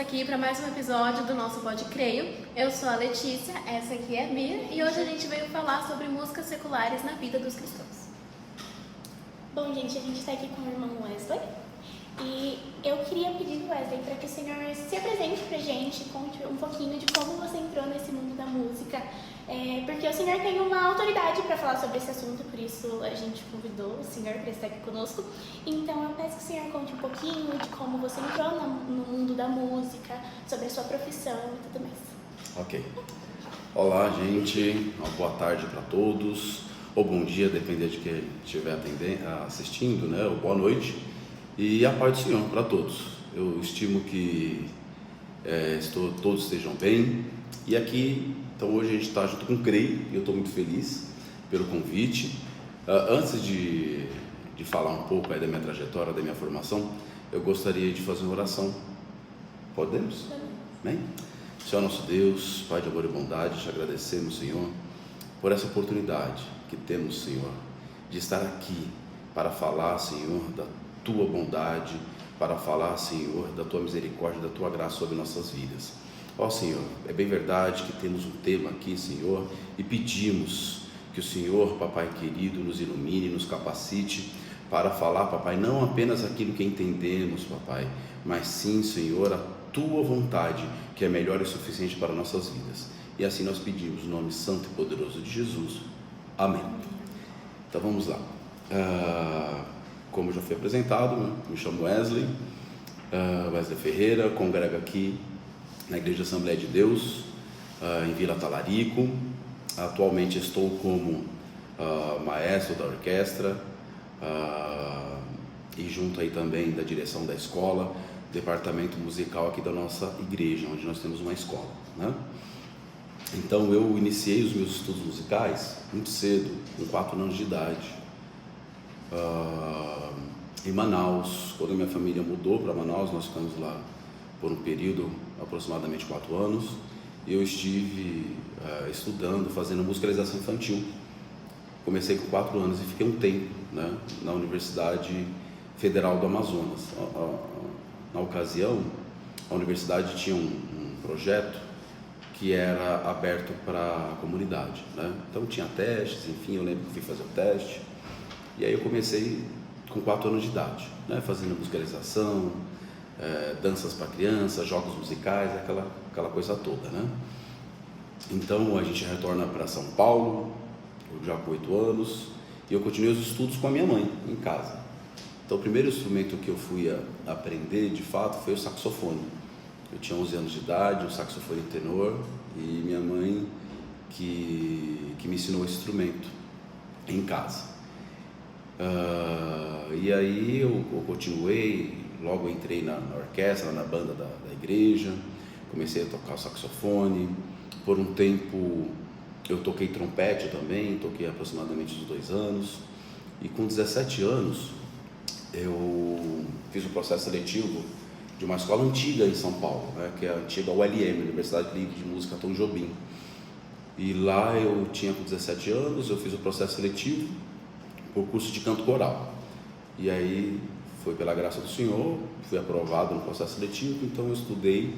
aqui para mais um episódio do nosso Pode Creio. Eu sou a Letícia, essa aqui é a Bia e hoje a gente veio falar sobre músicas seculares na vida dos cristãos. Bom, gente, a gente está aqui com o irmão Wesley e eu queria pedir ao Wesley para que o Senhor se apresente para a gente, conte um pouquinho de como você entrou nesse mundo da música, porque o Senhor tem uma autoridade para falar sobre esse assunto, por isso a gente convidou o Senhor para estar aqui conosco. Então eu peço que o Senhor conte um pouquinho de como você entrou no mundo da música, sobre a sua profissão e tudo mais. Ok. Olá, gente. Uma boa tarde para todos. Ou bom dia, dependendo de quem estiver assistindo, né? Ou boa noite. E a paz do Senhor para todos. Eu estimo que todos estejam bem. E aqui, então hoje a gente está junto com o Creio e eu estou muito feliz pelo convite. Antes de falar um pouco aí da minha trajetória, da minha formação, eu gostaria de fazer uma oração. Podemos? Amém? Senhor nosso Deus, Pai de amor e bondade, te agradecemos, Senhor, por essa oportunidade que temos, Senhor, de estar aqui para falar, Senhor, da tua bondade, para falar, Senhor, da tua misericórdia, da tua graça sobre nossas vidas. Ó Senhor, é bem verdade que temos um tema aqui, Senhor, e pedimos que o Senhor, Papai querido, nos ilumine, nos capacite para falar, Papai, não apenas aquilo que entendemos, Papai, mas sim, Senhor, a tua vontade, que é melhor e suficiente para nossas vidas. E assim nós pedimos, no nome santo e poderoso de Jesus. Amém. Então vamos lá. Como já foi apresentado, me chamo Wesley Ferreira, congrego aqui na Igreja Assembleia de Deus, em Vila Talarico. Atualmente estou como maestro da orquestra e junto aí também da direção da escola, departamento musical aqui da nossa igreja, onde nós temos uma escola, né? Então eu iniciei os meus estudos musicais muito cedo, com 4 anos de idade, em Manaus. Quando a minha família mudou para Manaus, nós ficamos lá por um período, aproximadamente 4 anos, e eu estive estudando, fazendo musicalização infantil. Comecei com 4 anos e fiquei um tempo, né, na Universidade Federal do Amazonas. Na ocasião, a universidade tinha um projeto que era aberto para a comunidade, né? Então tinha testes, enfim, eu lembro que fui fazer o teste, e aí eu comecei com 4 anos de idade, né, fazendo musicalização, danças para crianças, jogos musicais, aquela coisa toda, né? Então a gente retorna para São Paulo, já com 8 anos, e eu continuei os estudos com a minha mãe, em casa. Então o primeiro instrumento que eu fui aprender, de fato, foi o saxofone. Eu tinha 11 anos de idade, um saxofone tenor, e minha mãe que me ensinou esse instrumento em casa. E aí eu continuei, logo entrei na orquestra, na banda da igreja, comecei a tocar o saxofone. Por um tempo eu toquei trompete também, toquei aproximadamente uns 2 anos, e com 17 anos eu fiz um processo seletivo de uma escola antiga em São Paulo, né, que é a antiga ULM, Universidade Livre de Música Tom Jobim. E lá eu tinha com 17 anos, eu fiz o processo seletivo por curso de canto coral. E aí foi pela graça do Senhor, fui aprovado no processo seletivo, então eu estudei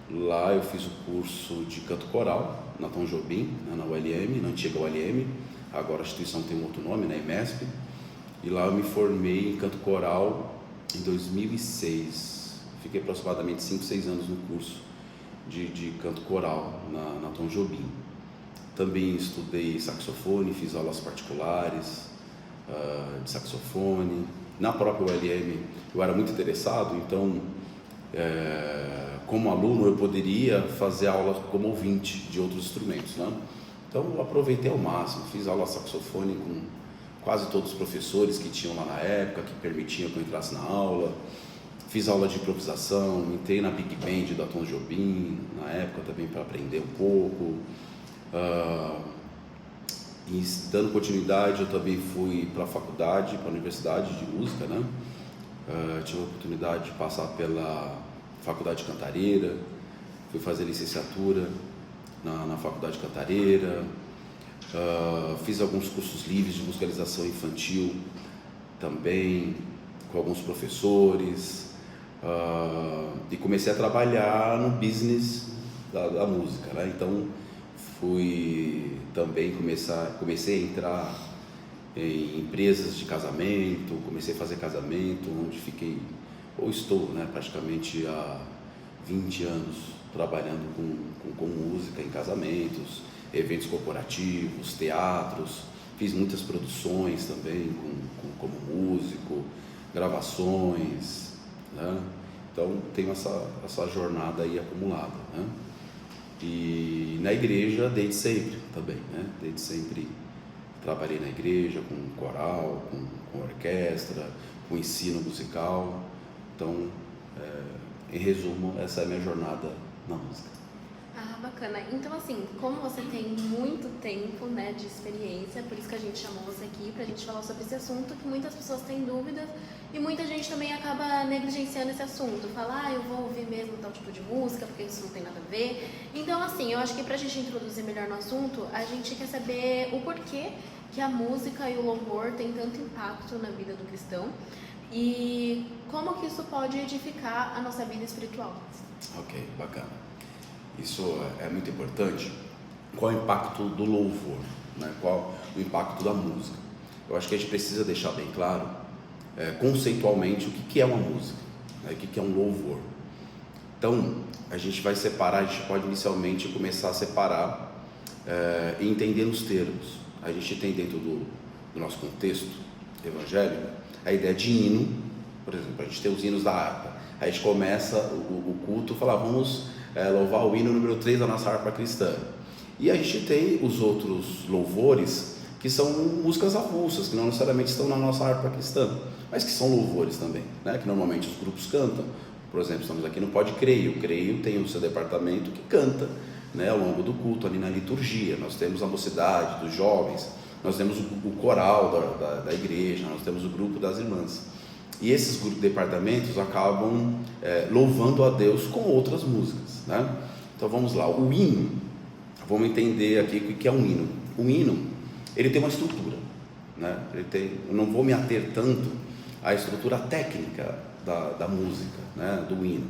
lá, eu fiz o curso de canto coral na Tom Jobim, né, na ULM, na antiga ULM, agora a instituição tem um outro nome, né, EMESP, e lá eu me formei em canto coral em 2006. Fiquei aproximadamente 5, 6 anos no curso de canto coral na Tom Jobim. Também estudei saxofone, fiz aulas particulares de saxofone. Na própria ULM eu era muito interessado, então como aluno eu poderia fazer aula como ouvinte de outros instrumentos, né? Então eu aproveitei ao máximo, fiz aula de saxofone com quase todos os professores que tinham lá na época, que permitiam que eu entrasse na aula. Fiz aula de improvisação, entrei na Big Band da Tom Jobim, na época também, para aprender um pouco. E dando continuidade, eu também fui para a faculdade, para a Universidade de Música, né? Tive a oportunidade de passar pela Faculdade de Cantareira, fui fazer licenciatura na Faculdade de Cantareira, fiz alguns cursos livres de musicalização infantil também, com alguns professores. e comecei a trabalhar no business da música, né? Então fui também comecei a entrar em empresas de casamento, comecei a fazer casamento, onde fiquei, ou estou, né, praticamente há 20 anos trabalhando com música em casamentos, eventos corporativos, teatros. Fiz muitas produções também como músico, gravações, né? Então tenho essa jornada aí acumulada, né? E na igreja desde sempre também, né? Desde sempre trabalhei na igreja com coral, com orquestra, com ensino musical. Então, em resumo, essa é a minha jornada na música. Ah, bacana. Então, assim, como você tem muito tempo, né, de experiência, por isso que a gente chamou você aqui, pra gente falar sobre esse assunto, que muitas pessoas têm dúvidas e muita gente também acaba negligenciando esse assunto. Fala, eu vou ouvir mesmo tal tipo de música, porque isso não tem nada a ver. Então, assim, eu acho que pra gente introduzir melhor no assunto, a gente quer saber o porquê que a música e o louvor têm tanto impacto na vida do cristão e como que isso pode edificar a nossa vida espiritual. Ok, bacana. Isso é muito importante. Qual é o impacto do louvor, né? Qual o impacto da música? Eu acho que a gente precisa deixar bem claro, conceitualmente, o que é uma música, né? O que é um louvor. Então, a gente vai separar, a gente pode inicialmente começar a separar e entender os termos. A gente tem dentro do nosso contexto evangélico a ideia de hino. Por exemplo, a gente tem os hinos da harpa. Aí a gente começa o culto e fala, vamos louvar o hino número 3 da nossa harpa cristã. E a gente tem os outros louvores, que são músicas avulsas, que não necessariamente estão na nossa harpa cristã, mas que são louvores também, né? Que normalmente os grupos cantam. Por exemplo, estamos aqui no Pode Creio. O Creio tem o seu departamento que canta, né, ao longo do culto, ali na liturgia. Nós temos a mocidade dos jovens, nós temos o coral da igreja, nós temos o grupo das irmãs. E esses departamentos acabam louvando a Deus com outras músicas, né? Então vamos lá, o hino, vamos entender aqui o que é um hino. O hino, ele tem uma estrutura, né? Eu não vou me ater tanto à estrutura técnica da música, né, do hino,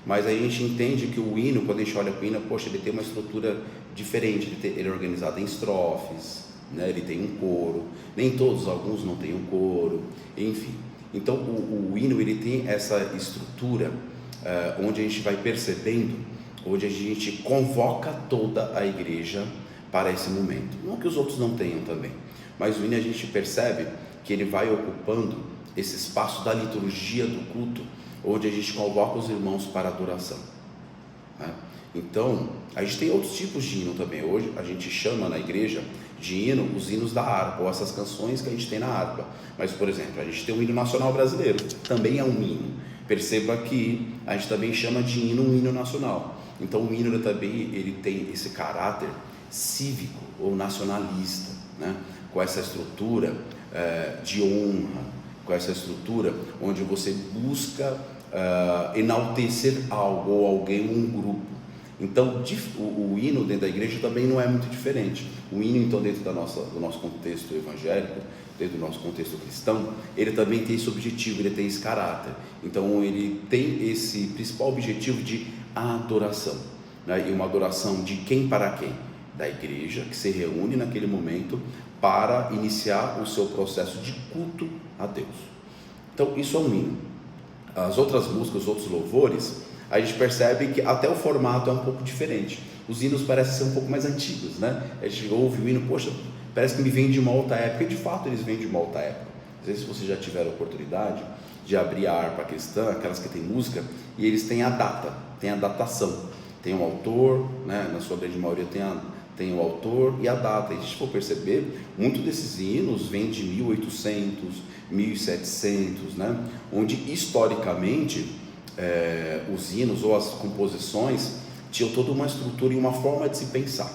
mas a gente entende que o hino, quando a gente olha para o hino, poxa, ele tem uma estrutura diferente, ele é organizado em estrofes, né? Ele tem um coro, nem todos, alguns não têm um coro, enfim. Então o hino, ele tem essa estrutura onde a gente vai percebendo, onde a gente convoca toda a igreja para esse momento. Não que os outros não tenham também, mas o hino a gente percebe que ele vai ocupando esse espaço da liturgia do culto, onde a gente convoca os irmãos para a adoração, né? Então a gente tem outros tipos de hino também. Hoje a gente chama na igreja de hino os hinos da harpa, ou essas canções que a gente tem na harpa. Mas, por exemplo, a gente tem o hino nacional brasileiro, também é um hino. Perceba que a gente também chama de hino um hino nacional. Então o hino ele tem esse caráter cívico ou nacionalista, né? Com essa estrutura de honra, com essa estrutura onde você busca enaltecer algo ou alguém, um grupo. Então o hino dentro da igreja também não é muito diferente. O hino, então, dentro do nosso contexto evangélico, dentro do nosso contexto cristão, ele também tem esse objetivo, ele tem esse caráter. Então ele tem esse principal objetivo de adoração, né? E uma adoração de quem para quem? Da igreja, que se reúne naquele momento para iniciar o seu processo de culto a Deus. Então isso é um hino. As outras músicas, os outros louvores, a gente percebe que até o formato é um pouco diferente. Os hinos parecem ser um pouco mais antigos, né? A gente ouve o hino, poxa, parece que me vem de uma outra época, e de fato eles vêm de uma outra época. Não sei se vocês já tiveram a oportunidade de abrir a harpa cristã, aquelas que tem música, e eles têm a data, tem a datação, tem o autor, né? Na sua grande maioria tem o autor e a data. E se a gente for perceber, muitos desses hinos vêm de 1800, 1700, né? Onde historicamente os hinos ou as composições tinham toda uma estrutura e uma forma de se pensar,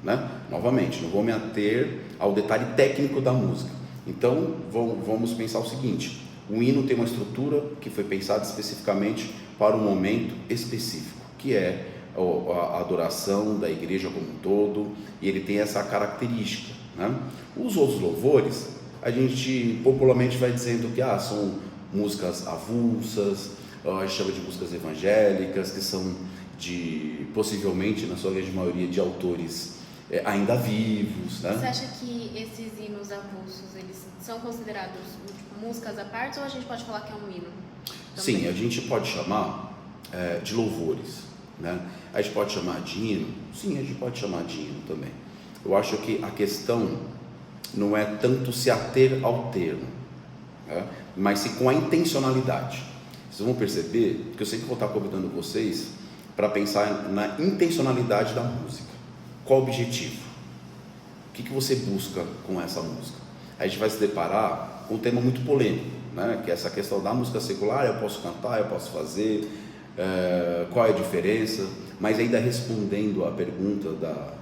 né? Novamente, não vou me ater ao detalhe técnico da música. Então vamos pensar o seguinte: o hino tem uma estrutura que foi pensada especificamente para um momento específico, que é a adoração da igreja como um todo, e ele tem essa característica, né? Os outros louvores, a gente popularmente vai dizendo que são músicas avulsas, a gente chama de músicas evangélicas, que são possivelmente, na sua grande maioria, de autores ainda vivos, né? Você acha que esses hinos avulsos, eles são considerados músicas à parte, ou a gente pode falar que é um hino? Também? Sim, a gente pode chamar de louvores, né? A gente pode chamar de hino? Sim, a gente pode chamar de hino também. Eu acho que a questão não é tanto se ater ao termo, né? Mas sim com a intencionalidade. Vocês vão perceber que eu sempre vou estar convidando vocês para pensar na intencionalidade da música. Qual o objetivo? O que você busca com essa música? A gente vai se deparar com um tema muito polêmico, né? Que é essa questão da música secular. Eu posso cantar, eu posso fazer, qual é a diferença? Mas ainda respondendo à pergunta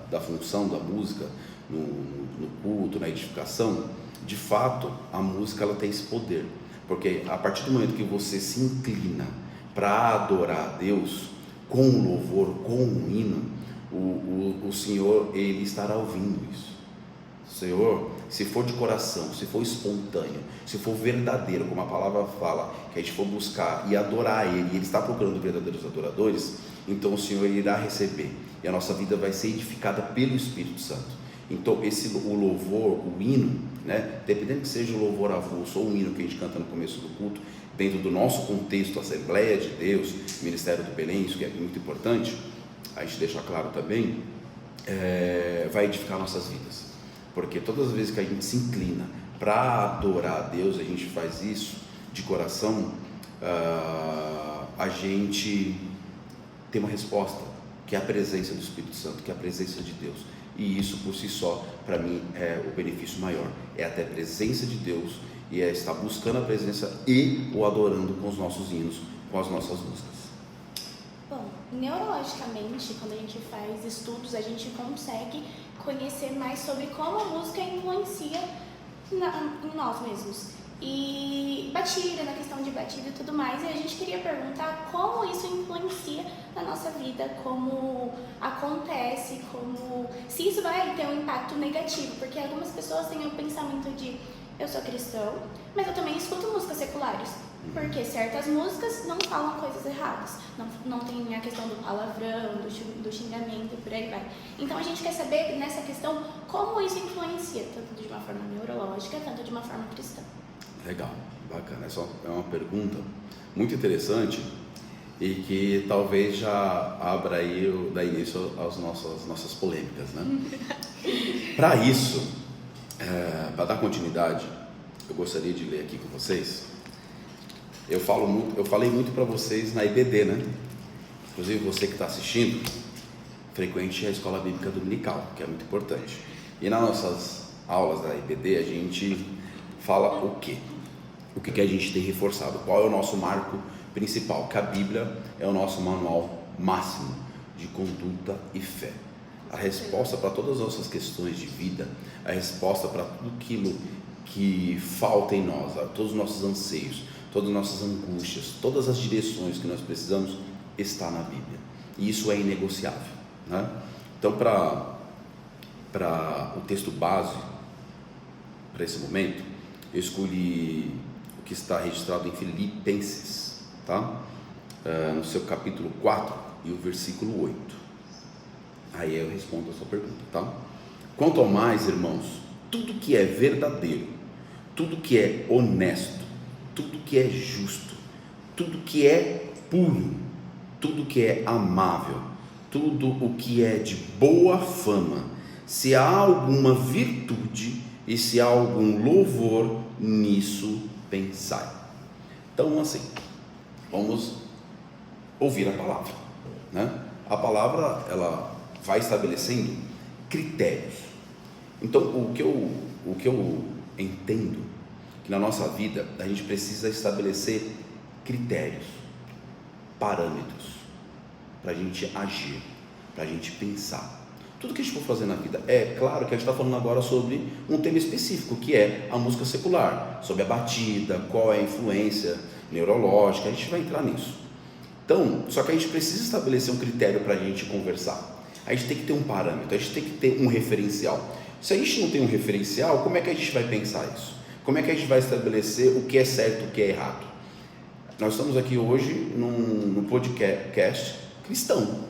da função da música no culto, na edificação, de fato a música ela tem esse poder, porque a partir do momento que você se inclina para adorar a Deus com um louvor, com um hino, o Senhor ele estará ouvindo isso. O Senhor, se for de coração, se for espontâneo, se for verdadeiro, como a palavra fala, que a gente for buscar e adorar Ele, e Ele está procurando verdadeiros adoradores, então o Senhor irá receber, e a nossa vida vai ser edificada pelo Espírito Santo. Então o louvor, o hino, né, dependendo que seja o louvor avulso ou o hino que a gente canta no começo do culto, dentro do nosso contexto, Assembleia de Deus, Ministério do Belém, isso que é muito importante, a gente deixa claro também, vai edificar nossas vidas, porque todas as vezes que a gente se inclina para adorar a Deus, a gente faz isso de coração, a gente tem uma resposta, que é a presença do Espírito Santo, que é a presença de Deus. E isso por si só, para mim, é o benefício maior, é até a presença de Deus, e é estar buscando a presença e o adorando com os nossos hinos, com as nossas músicas. Bom, neurologicamente, quando a gente faz estudos, a gente consegue conhecer mais sobre como a música influencia em nós mesmos. E batida, na questão de batida e tudo mais, e a gente queria perguntar como isso influencia na nossa vida, como acontece, se isso vai ter um impacto negativo, porque algumas pessoas têm o pensamento de eu sou cristão, mas eu também escuto músicas seculares, porque certas músicas não falam coisas erradas, não tem a questão do palavrão, do xingamento, por aí vai. Então a gente quer saber nessa questão como isso influencia, tanto de uma forma neurológica, tanto de uma forma cristã. Legal, bacana. Essa é uma pergunta muito interessante e que talvez já abra aí, dá início às nossas polêmicas, né? Para isso, para dar continuidade, eu gostaria de ler aqui com vocês. Eu falei muito para vocês na IBD, né? Inclusive você que está assistindo, frequente a Escola Bíblica Dominical, que é muito importante. E nas nossas aulas da IBD a gente fala o quê? O que a gente tem reforçado? Qual é o nosso marco principal? Que a Bíblia é o nosso manual máximo de conduta e fé. A resposta para todas as nossas questões de vida, a resposta para tudo aquilo que falta em nós, todos os nossos anseios, todas as nossas angústias, todas as direções que nós precisamos, está na Bíblia. E isso é inegociável, né? Então, para o texto base, para esse momento, eu escolhi o que está registrado em Filipenses, tá? No seu capítulo 4 e o versículo 8. Aí eu respondo a sua pergunta, tá? Quanto ao mais, irmãos, tudo que é verdadeiro, tudo que é honesto, tudo que é justo, tudo que é puro, tudo que é amável, tudo o que é de boa fama, se há alguma virtude e se há algum louvor, nisso pensai. Então, assim, vamos ouvir a palavra, né? A palavra, ela vai estabelecendo critérios. Então, o que eu entendo que na nossa vida a gente precisa estabelecer critérios, parâmetros para a gente agir, para a gente pensar. Tudo que a gente for fazer na vida, é claro que a gente está falando agora sobre um tema específico, que é a música secular, sobre a batida, qual é a influência neurológica, a gente vai entrar nisso. Então, só que a gente precisa estabelecer um critério para a gente conversar. A gente tem que ter um parâmetro, a gente tem que ter um referencial. Se a gente não tem um referencial, como é que a gente vai pensar isso? Como é que a gente vai estabelecer o que é certo e o que é errado? nós estamos aqui hoje no podcast cristão,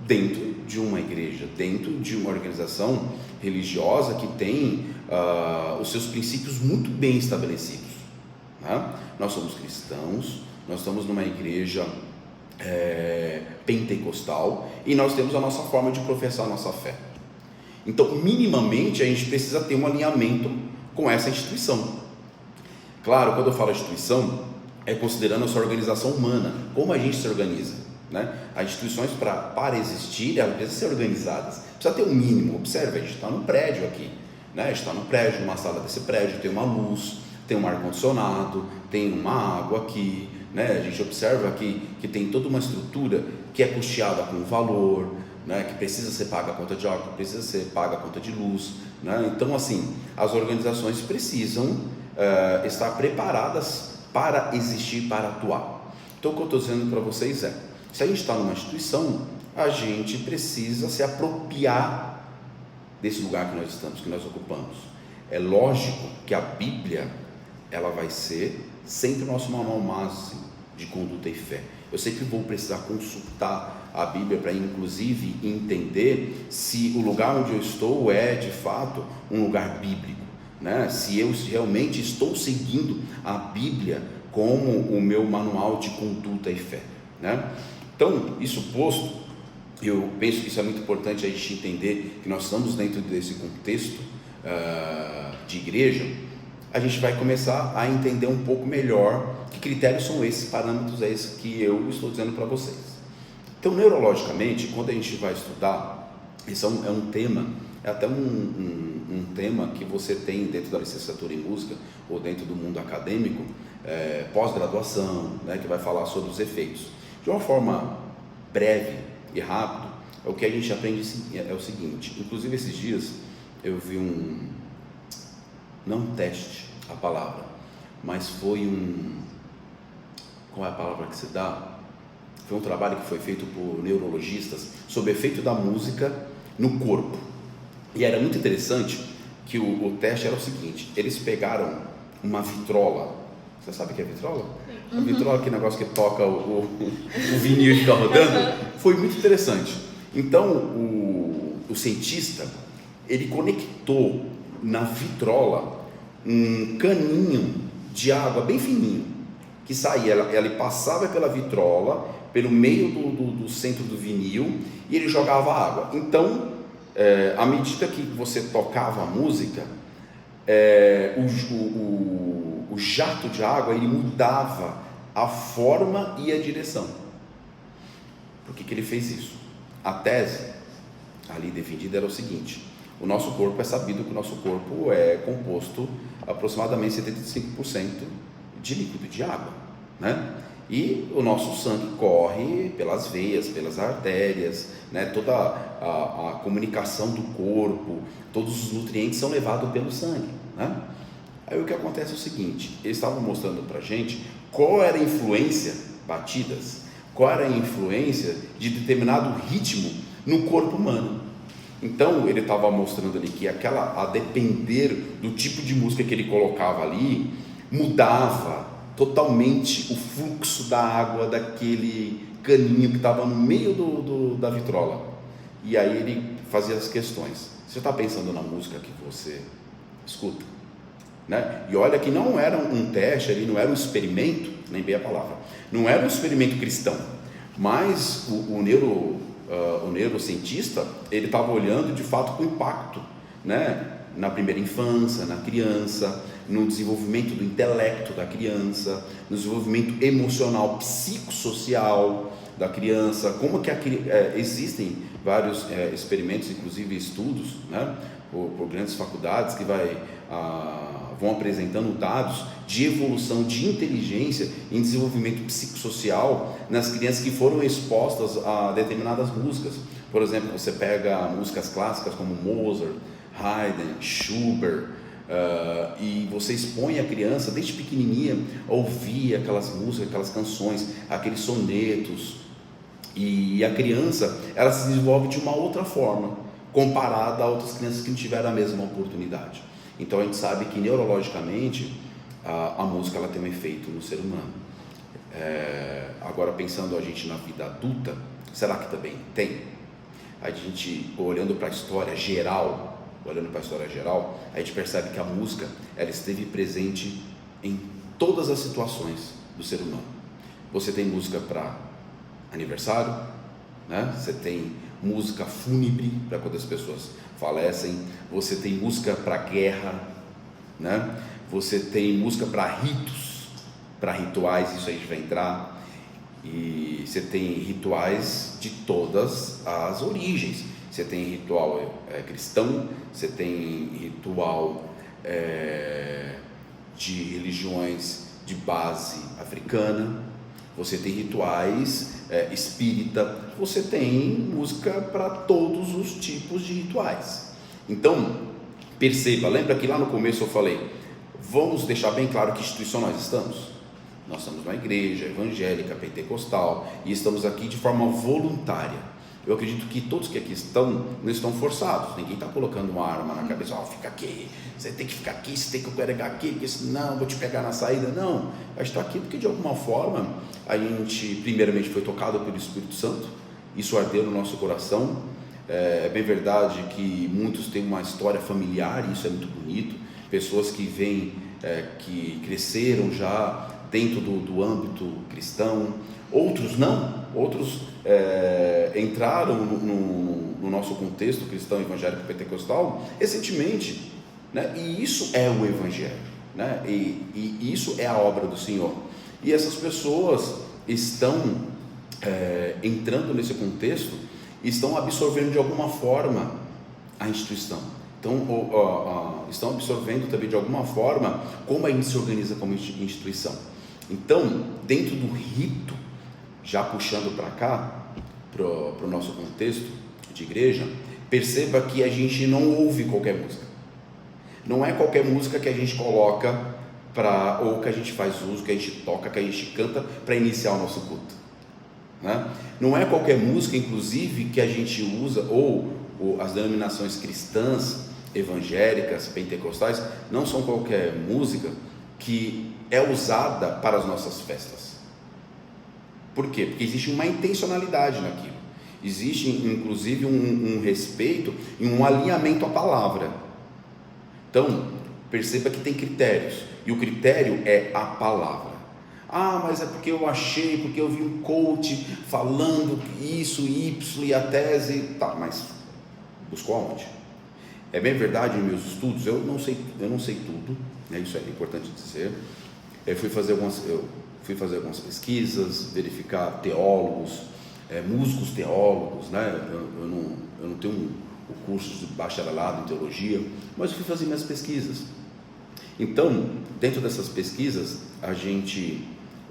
dentro de uma igreja, dentro de uma organização religiosa que tem os seus princípios muito bem estabelecidos, né? Nós somos cristãos, nós estamos numa igreja pentecostal e nós temos a nossa forma de professar a nossa fé. Então, minimamente, a gente precisa ter um alinhamento com essa instituição. Claro, quando eu falo instituição, é considerando a sua organização humana, como a gente se organiza, né? As instituições, para existir, elas precisam ser organizadas, precisa ter um mínimo. Observe, a gente está num prédio aqui, né? A gente está num prédio, numa sala desse prédio, tem uma luz, tem um ar-condicionado, tem uma água aqui, né? A gente observa aqui que tem toda uma estrutura que é custeada com valor, né? Que precisa ser paga a conta de água, precisa ser paga a conta de luz, né? Então, assim, as organizações precisam estar preparadas para existir, para atuar. Então, o que eu estou dizendo para vocês é, se a gente está numa instituição, a gente precisa se apropriar desse lugar que nós estamos, que nós ocupamos. É lógico que a Bíblia, ela vai ser sempre o nosso manual máximo de conduta e fé. Eu sempre vou precisar consultar a Bíblia para, inclusive, entender se o lugar onde eu estou é, de fato, um lugar bíblico, né? Se eu realmente estou seguindo a Bíblia como o meu manual de conduta e fé, né? Então, isso posto, eu penso que isso é muito importante a gente entender que nós estamos dentro desse contexto de igreja. A gente vai começar a entender um pouco melhor que critérios são esses, parâmetros é esses que eu estou dizendo para vocês. Então, neurologicamente, quando a gente vai estudar, isso é um tema, é até um tema que você tem dentro da licenciatura em música ou dentro do mundo acadêmico, pós-graduação, né, que vai falar sobre os efeitos. De uma forma breve e rápida, o que a gente aprende é o seguinte, inclusive esses dias eu vi não teste a palavra, mas foi qual é a palavra que se dá? Foi um trabalho que foi feito por neurologistas sobre o efeito da música no corpo. E era muito interessante que o teste era o seguinte, eles pegaram uma vitrola, você sabe o que é vitrola? A vitrola, aquele negócio que toca o vinil e fica rodando, foi muito interessante. Então, o cientista, ele conectou na vitrola um caninho de água bem fininho, que saía, ela passava pela vitrola, pelo meio do centro do vinil, e ele jogava água. Então, à medida que você tocava a música, o jato de água, ele mudava a forma e a direção. Por que ele fez isso? A tese ali defendida era o seguinte: o nosso corpo, é sabido que o nosso corpo é composto aproximadamente 75% de líquido, de água, né? E o nosso sangue corre pelas veias, pelas artérias, né? Toda a comunicação do corpo, todos os nutrientes são levados pelo sangue, né? Aí o que acontece é o seguinte, eles estavam mostrando pra gente qual era a influência, batidas, qual era a influência de determinado ritmo no corpo humano. Então ele estava mostrando ali que a depender do tipo de música que ele colocava ali, mudava totalmente o fluxo da água daquele caninho que estava no meio da vitrola. E aí ele fazia as questões. Você está pensando na música que você escuta, né? E olha que não era um teste ali, não era um experimento, nem bem a palavra, não era um experimento cristão, mas o neurocientista, ele estava olhando de fato com impacto, né? Na primeira infância, na criança, no desenvolvimento do intelecto da criança, no desenvolvimento emocional, psicossocial da criança, como que existem vários experimentos, inclusive estudos, né, por grandes faculdades que vão apresentando dados de evolução de inteligência em desenvolvimento psicossocial nas crianças que foram expostas a determinadas músicas. Por exemplo, você pega músicas clássicas como Mozart, Haydn, Schubert, e você expõe a criança desde pequenininha a ouvir aquelas músicas, aquelas canções, aqueles sonetos, e a criança, ela se desenvolve de uma outra forma comparada a outras crianças que não tiveram a mesma oportunidade. Então a gente sabe que neurologicamente a música ela tem um efeito no ser humano. Agora, pensando a gente na vida adulta, será que também tem? A gente, olhando para a história geral, a gente percebe que a música, ela esteve presente em todas as situações do ser humano. Você tem música para aniversário, né? Você tem música fúnebre para quando as pessoas falecem, você tem música para guerra, né? Você tem música para ritos, para rituais, isso aí vai entrar, e você tem rituais de todas as origens. Você tem ritual cristão, você tem ritual de religiões de base africana, você tem rituais espírita, você tem música para todos os tipos de rituais. Então, perceba, lembra que lá no começo eu falei, vamos deixar bem claro que instituição nós estamos? Nós estamos na igreja evangélica, pentecostal, e estamos aqui de forma voluntária. Eu acredito que todos que aqui estão, não estão forçados, ninguém está colocando uma arma na cabeça, fica aqui, você tem que ficar aqui, você tem que pegar aqui, porque senão eu vou te pegar na saída. Não, a gente está aqui porque de alguma forma a gente primeiramente foi tocado pelo Espírito Santo, isso ardeu no nosso coração. É bem verdade que muitos têm uma história familiar, e isso é muito bonito, pessoas que vêm, que cresceram já dentro do âmbito cristão, outros não, outros entraram no nosso contexto cristão, evangélico, pentecostal recentemente, né? E isso é o evangelho, né? E isso é a obra do Senhor, e essas pessoas estão entrando nesse contexto, estão absorvendo de alguma forma a instituição, estão absorvendo também de alguma forma como a gente se organiza como instituição. Então, dentro do rito, já puxando para cá, para o nosso contexto de igreja, perceba que a gente não ouve qualquer música. Não é qualquer música que a gente coloca ou que a gente faz uso, que a gente toca, que a gente canta para iniciar o nosso culto, né? Não é qualquer música, inclusive, que a gente usa, ou as denominações cristãs, evangélicas, pentecostais, não são qualquer música que é usada para as nossas festas. Por quê? Porque existe uma intencionalidade naquilo, existe inclusive um respeito e um alinhamento à palavra. Então, perceba que tem critérios, e o critério é a palavra. Mas é porque eu achei, porque eu vi um coach falando isso, Y e a tese, tá, mas buscou aonde? É bem verdade, em meus estudos, eu não sei tudo, né? Isso é importante dizer. Eu fui fazer algumas pesquisas, verificar teólogos, músicos teólogos, né? Eu não tenho o curso de bacharelado em teologia, mas eu fui fazer minhas pesquisas. Então, dentro dessas pesquisas, a gente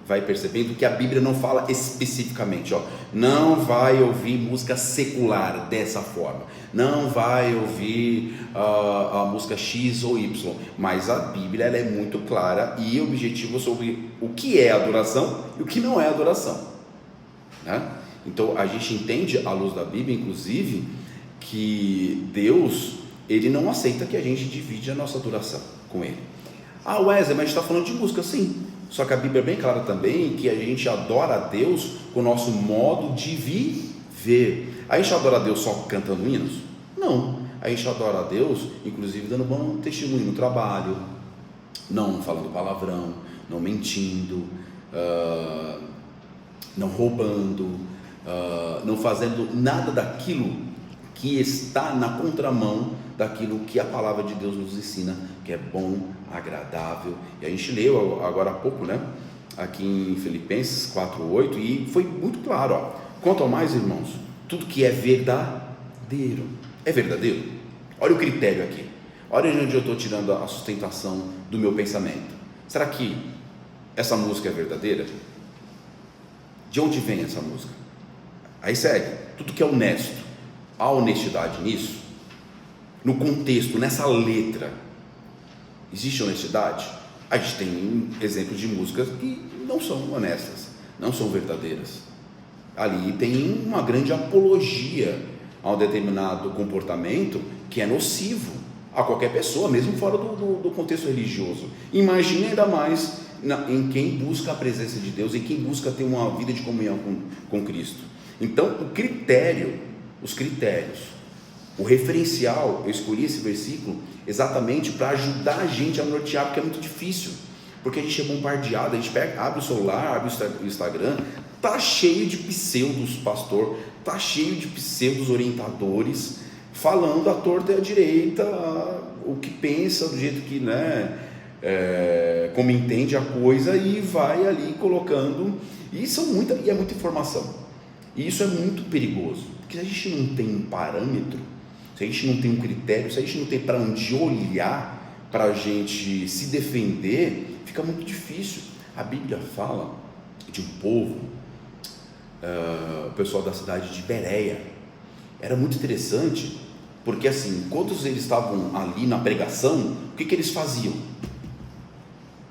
vai percebendo que a Bíblia não fala especificamente, não vai ouvir música secular dessa forma, não vai ouvir a música X ou Y, mas a Bíblia ela é muito clara e objetiva sobre o que é adoração e o que não é adoração, né? Então a gente entende à luz da Bíblia, inclusive, que Deus, ele não aceita que a gente divide a nossa adoração com ele. Wesley, mas a gente está falando de música, sim. Só que a Bíblia é bem clara também que a gente adora a Deus com o nosso modo de viver. A gente adora a Deus só cantando hinos? Não. A gente adora a Deus, inclusive, dando bom testemunho no trabalho, não falando palavrão, não mentindo, não roubando, não fazendo nada daquilo que está na contramão daquilo que a palavra de Deus nos ensina, que é bom, agradável. E a gente leu agora há pouco, né? Aqui em Filipenses 4:8, e foi muito claro, quanto ao mais, irmãos, tudo que é verdadeiro. É verdadeiro? Olha o critério aqui, olha de onde eu estou tirando a sustentação do meu pensamento. Será que essa música é verdadeira? De onde vem essa música? Aí segue, tudo que é honesto. Há honestidade nisso? No contexto, nessa letra, existe honestidade? A gente tem exemplos de músicas que não são honestas, não são verdadeiras. Ali tem uma grande apologia a um determinado comportamento que é nocivo a qualquer pessoa, mesmo fora do contexto religioso. Imagine ainda mais em quem busca a presença de Deus, em quem busca ter uma vida de comunhão com Cristo. Então, os critérios, o referencial, eu escolhi esse versículo exatamente para ajudar a gente a nortear, porque é muito difícil, porque a gente é bombardeado, a gente abre o celular, abre o Instagram, tá cheio de pseudos pastor, tá cheio de pseudos orientadores, falando à torta e à direita o que pensa, do jeito que, como entende a coisa, e vai ali colocando, e é muita informação, e isso é muito perigoso, porque se a gente não tem um parâmetro, se a gente não tem um critério, se a gente não tem para onde olhar, para a gente se defender, fica muito difícil. A Bíblia fala de um povo, o pessoal da cidade de Bereia, era muito interessante, porque assim, quando eles estavam ali na pregação, o que eles faziam?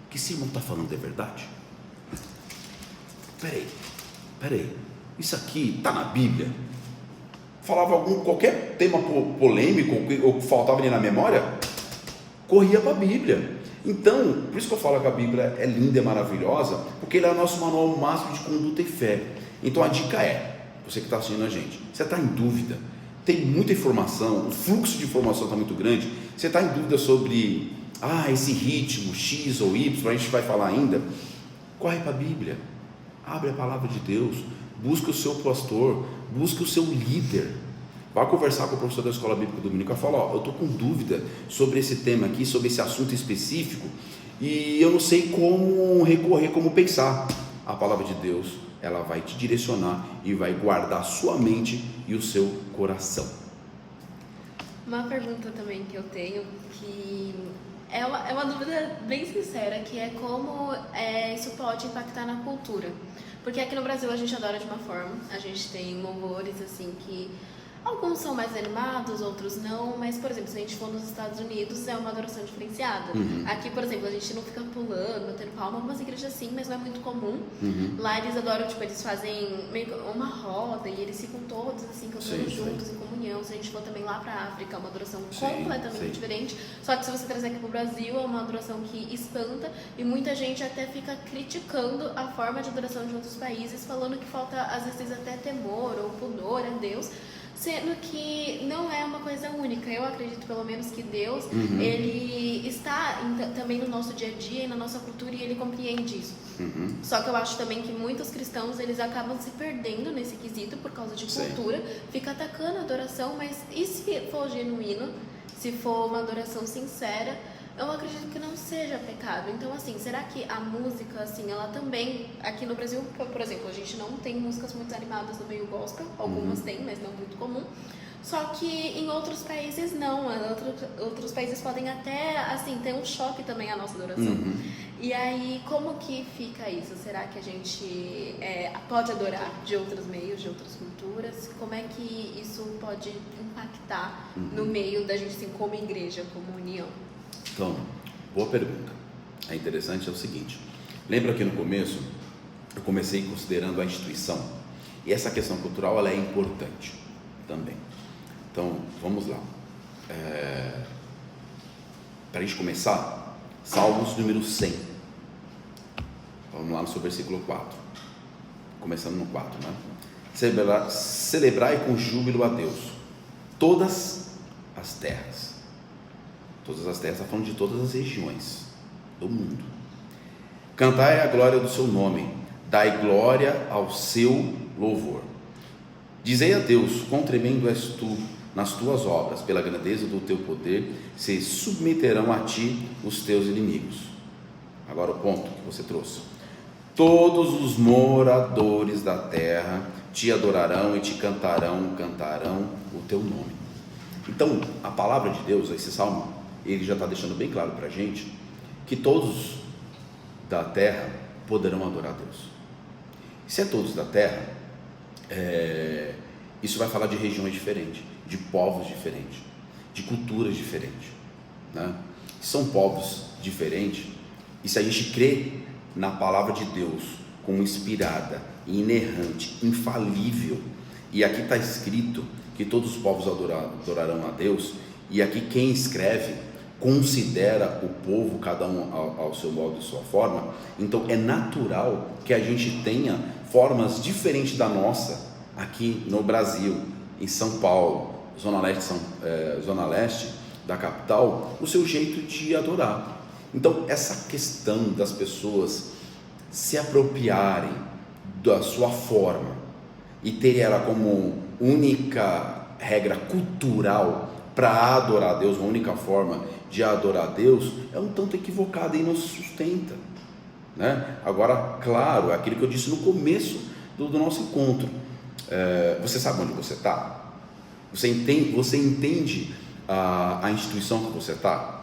Que esse irmão está falando é verdade? Peraí, isso aqui está na Bíblia? Falava qualquer tema polêmico ou que faltava ali na memória, corria para a Bíblia. Então, por isso que eu falo que a Bíblia é linda e maravilhosa, porque ele é o nosso manual máximo de conduta e fé. Então a dica é, você que está assistindo a gente, você está em dúvida, tem muita informação, o fluxo de informação está muito grande, você está em dúvida sobre esse ritmo X ou Y, a gente vai falar ainda, corre para a Bíblia, abre a palavra de Deus, busca o seu pastor, busca o seu líder, vá conversar com o professor da Escola Bíblica Dominical, fala, eu estou com dúvida sobre esse tema aqui, sobre esse assunto específico, e eu não sei como recorrer, como pensar. A palavra de Deus, ela vai te direcionar e vai guardar a sua mente e o seu coração. Uma pergunta também que eu tenho, que é uma dúvida bem sincera, que é como isso pode impactar na cultura. Porque aqui no Brasil a gente adora de uma forma, a gente tem louvores assim que alguns são mais animados, outros não, mas, por exemplo, se a gente for nos Estados Unidos, é uma adoração diferenciada. Aqui, por exemplo, a gente não fica pulando, batendo palma, algumas igrejas sim, mas não é muito comum. Lá eles adoram, eles fazem meio que uma roda e eles ficam todos assim, cantando juntos em comunhão. Se a gente for também lá pra África, é uma adoração completamente diferente. Só que se você trazer aqui pro Brasil, é uma adoração que espanta e muita gente até fica criticando a forma de adoração de outros países, falando que falta, às vezes, até temor ou pudor a Deus, sendo que não é uma coisa única. Eu acredito pelo menos que Deus, ele está também no nosso dia a dia e na nossa cultura, e ele compreende isso. Só que eu acho também que muitos cristãos, eles acabam se perdendo nesse quesito por causa de cultura, fica atacando a adoração, mas e se for genuíno, se for uma adoração sincera, eu acredito que não seja pecado. Então, assim, será que a música, assim, ela também, aqui no Brasil, por exemplo, a gente não tem músicas muito animadas no meio gospel, algumas tem, mas não muito comum. Só que em outros países não, outros países podem até, assim, ter um choque também à nossa adoração. E aí, como que fica isso? Será que a gente pode adorar de outros meios, de outras culturas? Como é que isso pode impactar no meio da gente, assim, como igreja, como união? Então, boa pergunta. É interessante, é o seguinte, lembra que no começo eu comecei considerando a instituição, e essa questão cultural, ela é importante também. Então, vamos lá, para a gente começar, Salmos número 100, vamos lá no seu versículo 4, começando no 4, né? Celebrai com júbilo a Deus todas as terras. Todas as terras, está falando de todas as regiões do mundo. Cantai a glória do seu nome, dai glória ao seu louvor. Dizei a Deus, quão tremendo és tu nas tuas obras, pela grandeza do teu poder, se submeterão a ti os teus inimigos. Agora o ponto que você trouxe. Todos os moradores da terra te adorarão e te cantarão o teu nome. Então, a palavra de Deus, esse salmo, ele já está deixando bem claro para a gente que todos da terra poderão adorar a Deus. Se é todos da terra, isso vai falar de regiões diferentes, de povos diferentes, de culturas diferentes, né? São povos diferentes, e se a gente crê na palavra de Deus como inspirada, inerrante, infalível, e aqui está escrito que todos os povos adorarão a Deus, e aqui quem escreve considera o povo, cada um ao seu modo e sua forma. Então é natural que a gente tenha formas diferentes da nossa aqui no Brasil, em São Paulo, Zona Leste da capital, o seu jeito de adorar. Então essa questão das pessoas se apropriarem da sua forma e ter ela como única regra cultural para adorar a Deus, a única forma de adorar a Deus, é um tanto equivocada e não se sustenta, né? Agora, claro, aquilo que eu disse no começo do nosso encontro, você sabe onde você está? Você entende a instituição que você está?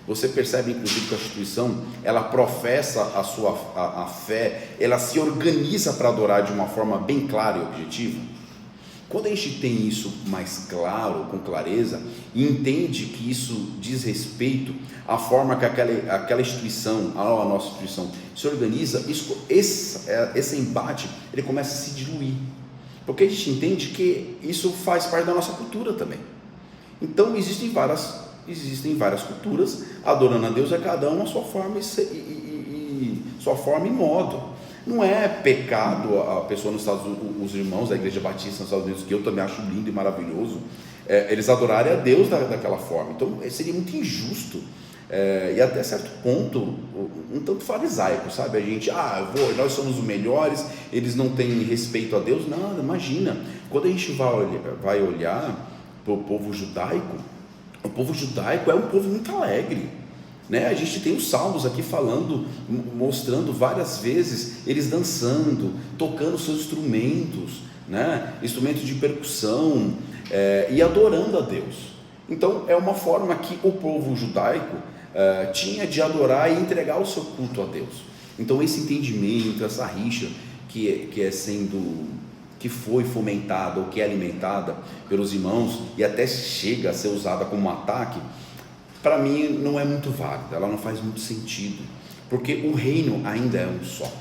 Você percebe, inclusive, que a instituição, ela professa a fé, ela se organiza para adorar de uma forma bem clara e objetiva? Quando a gente tem isso mais claro, com clareza, e entende que isso diz respeito à forma que aquela instituição, a nossa instituição, se organiza, esse embate, ele começa a se diluir, porque a gente entende que isso faz parte da nossa cultura também. Então existem várias culturas, adorando a Deus é cada um a sua forma sua forma e modo. Não é pecado a pessoa os irmãos da Igreja Batista nos Estados Unidos, que eu também acho lindo e maravilhoso, eles adorarem a Deus daquela forma. Então seria muito injusto, e até certo ponto um tanto farisaico, sabe? A gente, nós somos os melhores, eles não têm respeito a Deus. Não, imagina, quando a gente vai olhar para o povo judaico é um povo muito alegre, né? A gente tem os salmos aqui falando, mostrando várias vezes eles dançando, tocando seus instrumentos, né? Instrumentos de percussão, e adorando a Deus. Então é uma forma que o povo judaico tinha de adorar e entregar o seu culto a Deus. Então esse entendimento, essa rixa que foi fomentada ou que é alimentada pelos irmãos e até chega a ser usada como um ataque, para mim não é muito válida, ela não faz muito sentido, porque o reino ainda é um só.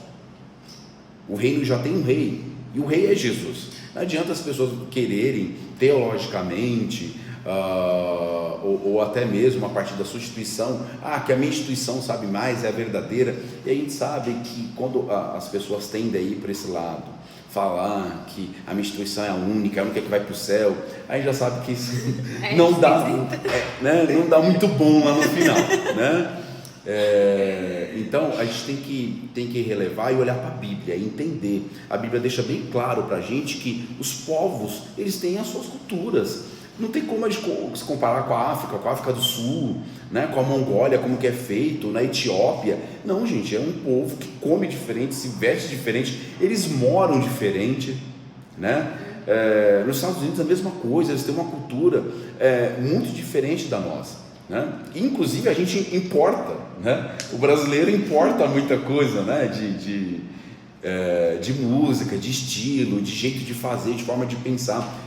O reino já tem um rei, e o rei é Jesus. Não adianta as pessoas quererem teologicamente, ou até mesmo a partir da sua instituição, que a minha instituição sabe mais, é a verdadeira. E a gente sabe que quando as pessoas tendem a ir para esse lado, falar que a minha instituição é a única que vai para o céu, aí já sabe que isso não dá muito bom lá no final, né? Então a gente tem que relevar e olhar para a Bíblia e entender. A Bíblia deixa bem claro para a gente que os povos, eles têm as suas culturas. Não tem como a gente se comparar com a África do Sul, né? Com a Mongólia, como que é feito, na Etiópia. Não, gente, é um povo que come diferente, se veste diferente, eles moram diferente, né? Nos Estados Unidos a mesma coisa, eles têm uma cultura muito diferente da nossa, né? Inclusive a gente importa, né? O brasileiro importa muita coisa, né? De música, de estilo, de jeito de fazer, de forma de pensar.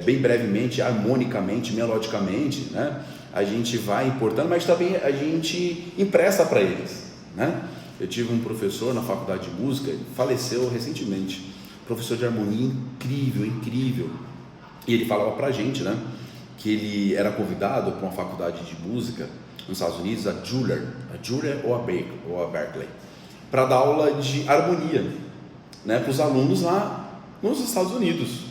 Bem brevemente, harmonicamente, melodicamente, né? A gente vai importando, mas também a gente empresta para eles, né? Eu tive um professor na faculdade de música, ele faleceu recentemente, professor de harmonia incrível, e ele falava para a gente, né, que ele era convidado para uma faculdade de música nos Estados Unidos, a Juilliard ou a Berkeley, para dar aula de harmonia, né, para os alunos lá nos Estados Unidos.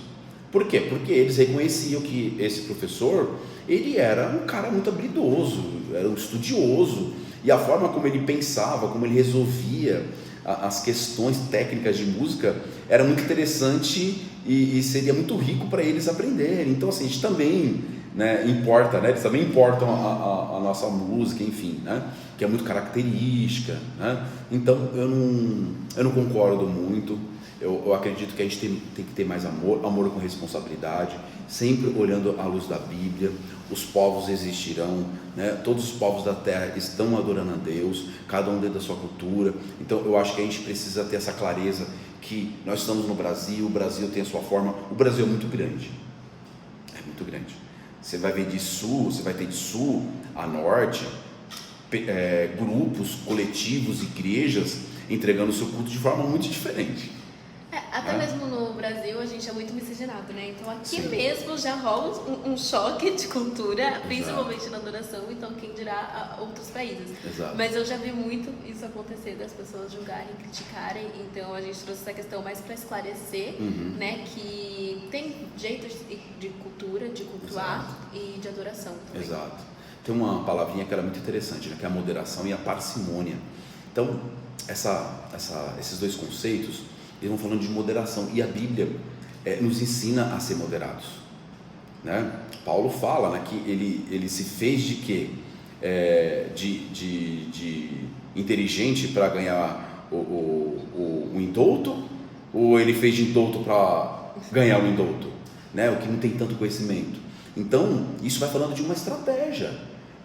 Por quê? Porque eles reconheciam que esse professor, ele era um cara muito habilidoso, era um estudioso, e a forma como ele pensava, como ele resolvia as questões técnicas de música era muito interessante e seria muito rico para eles aprenderem. Então assim, a gente também, né, importa, né? Eles também importam a nossa música, enfim, né? Que é muito característica, né? Então eu não concordo muito. Eu acredito que a gente tem que ter mais amor com responsabilidade, sempre olhando à luz da Bíblia. Os povos existirão, né? Todos os povos da terra estão adorando a Deus, cada um dentro da sua cultura. Então eu acho que a gente precisa ter essa clareza que nós estamos no Brasil, o Brasil tem a sua forma. O Brasil é muito grande, Você vai ver de sul, você vai ter de sul a norte, grupos, coletivos, igrejas entregando o seu culto de forma muito diferente. Até né? mesmo no Brasil a gente é muito miscigenado, né? Então aqui Sim. mesmo já rola um choque de cultura, principalmente na adoração, então quem dirá outros países. Exato. Mas eu já vi muito isso acontecer, das pessoas julgarem, criticarem, então a gente trouxe essa questão mais para esclarecer, né? Que tem jeitos de cultura, de cultuar e de adoração também. Exato. Tem uma palavrinha que era muito interessante, né? Que é a moderação e a parcimônia. Então, esses dois conceitos, eles vão falando de moderação, e a Bíblia nos ensina a ser moderados, né? Paulo fala, né, que ele se fez de quê? De inteligente para ganhar o indulto, ou ele fez de indulto para ganhar o indulto, né? O que não tem tanto conhecimento. Então, isso vai falando de uma estratégia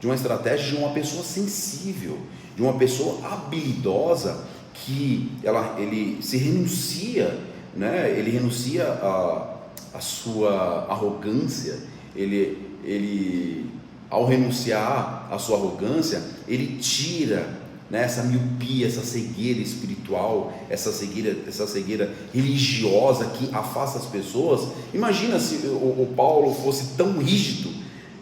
de uma pessoa sensível, de uma pessoa habilidosa, que ele se renuncia, né? Ele renuncia a sua arrogância, ele ao renunciar à sua arrogância, ele tira, né, essa miopia, essa cegueira espiritual, essa cegueira religiosa que afasta as pessoas. Imagina se o Paulo fosse tão rígido,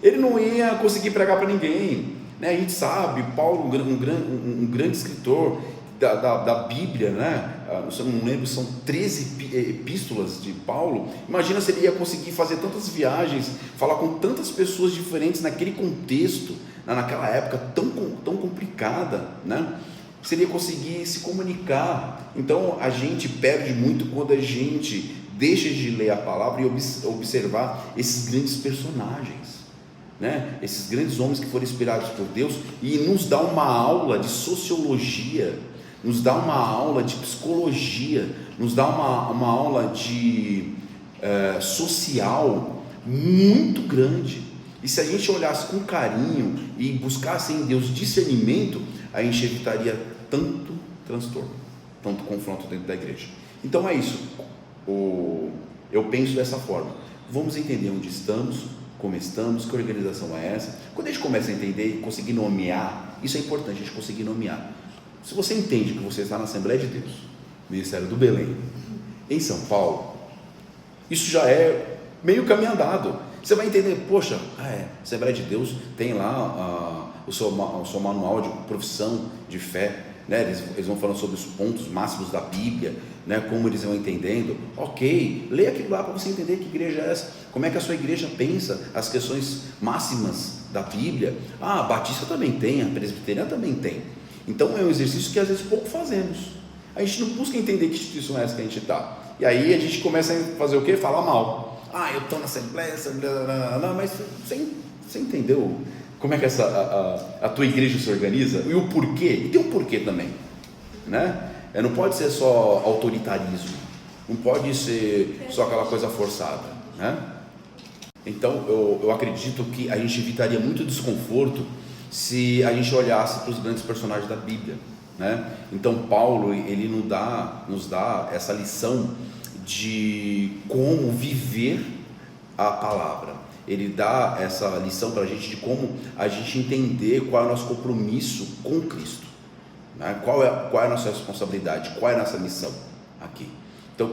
ele não ia conseguir pregar para ninguém, né? A gente sabe, Paulo, um grande escritor da Bíblia, né? Eu não lembro, são 13 epístolas de Paulo. Imagina se ele ia conseguir fazer tantas viagens, falar com tantas pessoas diferentes naquele contexto, naquela época tão complicada, né? Se ele ia conseguir se comunicar. Então a gente perde muito quando a gente deixa de ler a palavra e observar esses grandes personagens, né? Esses grandes homens que foram inspirados por Deus, e nos dá uma aula de sociologia, nos dá uma aula de psicologia, nos dá uma aula de social muito grande. E se a gente olhasse com carinho e buscasse em Deus discernimento, a gente evitaria tanto transtorno, tanto confronto dentro da igreja. Então é isso, eu penso dessa forma. Vamos entender onde estamos, como estamos, que organização é essa. Quando a gente começa a entender e conseguir nomear, isso é importante, a gente conseguir nomear. Se você entende que você está na Assembleia de Deus, Ministério do Belém, em São Paulo, isso já é meio caminho andado. Você vai entender, poxa, Assembleia de Deus tem lá o seu manual de profissão de fé, né? Eles vão falando sobre os pontos máximos da Bíblia, né? Como eles vão entendendo. Ok, lê aquilo lá para você entender que igreja é essa, como é que a sua igreja pensa as questões máximas da Bíblia. A Batista também tem, a Presbiteriana também tem. Então é um exercício que às vezes pouco fazemos. A gente não busca entender que instituição é essa que a gente está, e aí a gente começa a fazer o quê? Falar mal. Eu estou na Assembleia, não, mas você entendeu como é que a tua igreja se organiza? E o porquê? E tem um porquê também, né? Não pode ser só autoritarismo, não pode ser só aquela coisa forçada, né? Então eu acredito que a gente evitaria muito desconforto se a gente olhasse para os grandes personagens da Bíblia, né? Então Paulo, ele nos dá essa lição de como viver a palavra. Ele dá essa lição para a gente de como a gente entender qual é o nosso compromisso com Cristo, né? Qual é a nossa responsabilidade, qual é a nossa missão aqui. Então,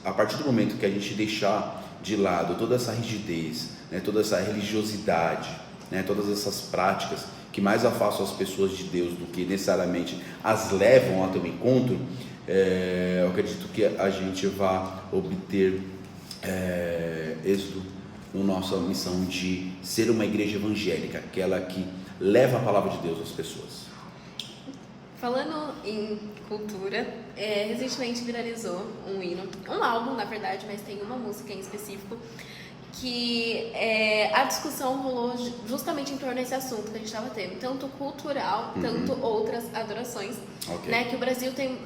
a partir do momento que a gente deixar de lado toda essa rigidez, né, toda essa religiosidade, né, todas essas práticas que mais afastam as pessoas de Deus do que necessariamente as levam até o encontro, eu acredito que a gente vai obter êxito na nossa missão de ser uma igreja evangélica, aquela que leva a palavra de Deus às pessoas. Falando em cultura, recentemente viralizou um álbum na verdade, mas tem uma música em específico que a discussão rolou justamente em torno desse assunto que a gente estava tendo, tanto cultural, tanto outras adorações, né, que o Brasil tem,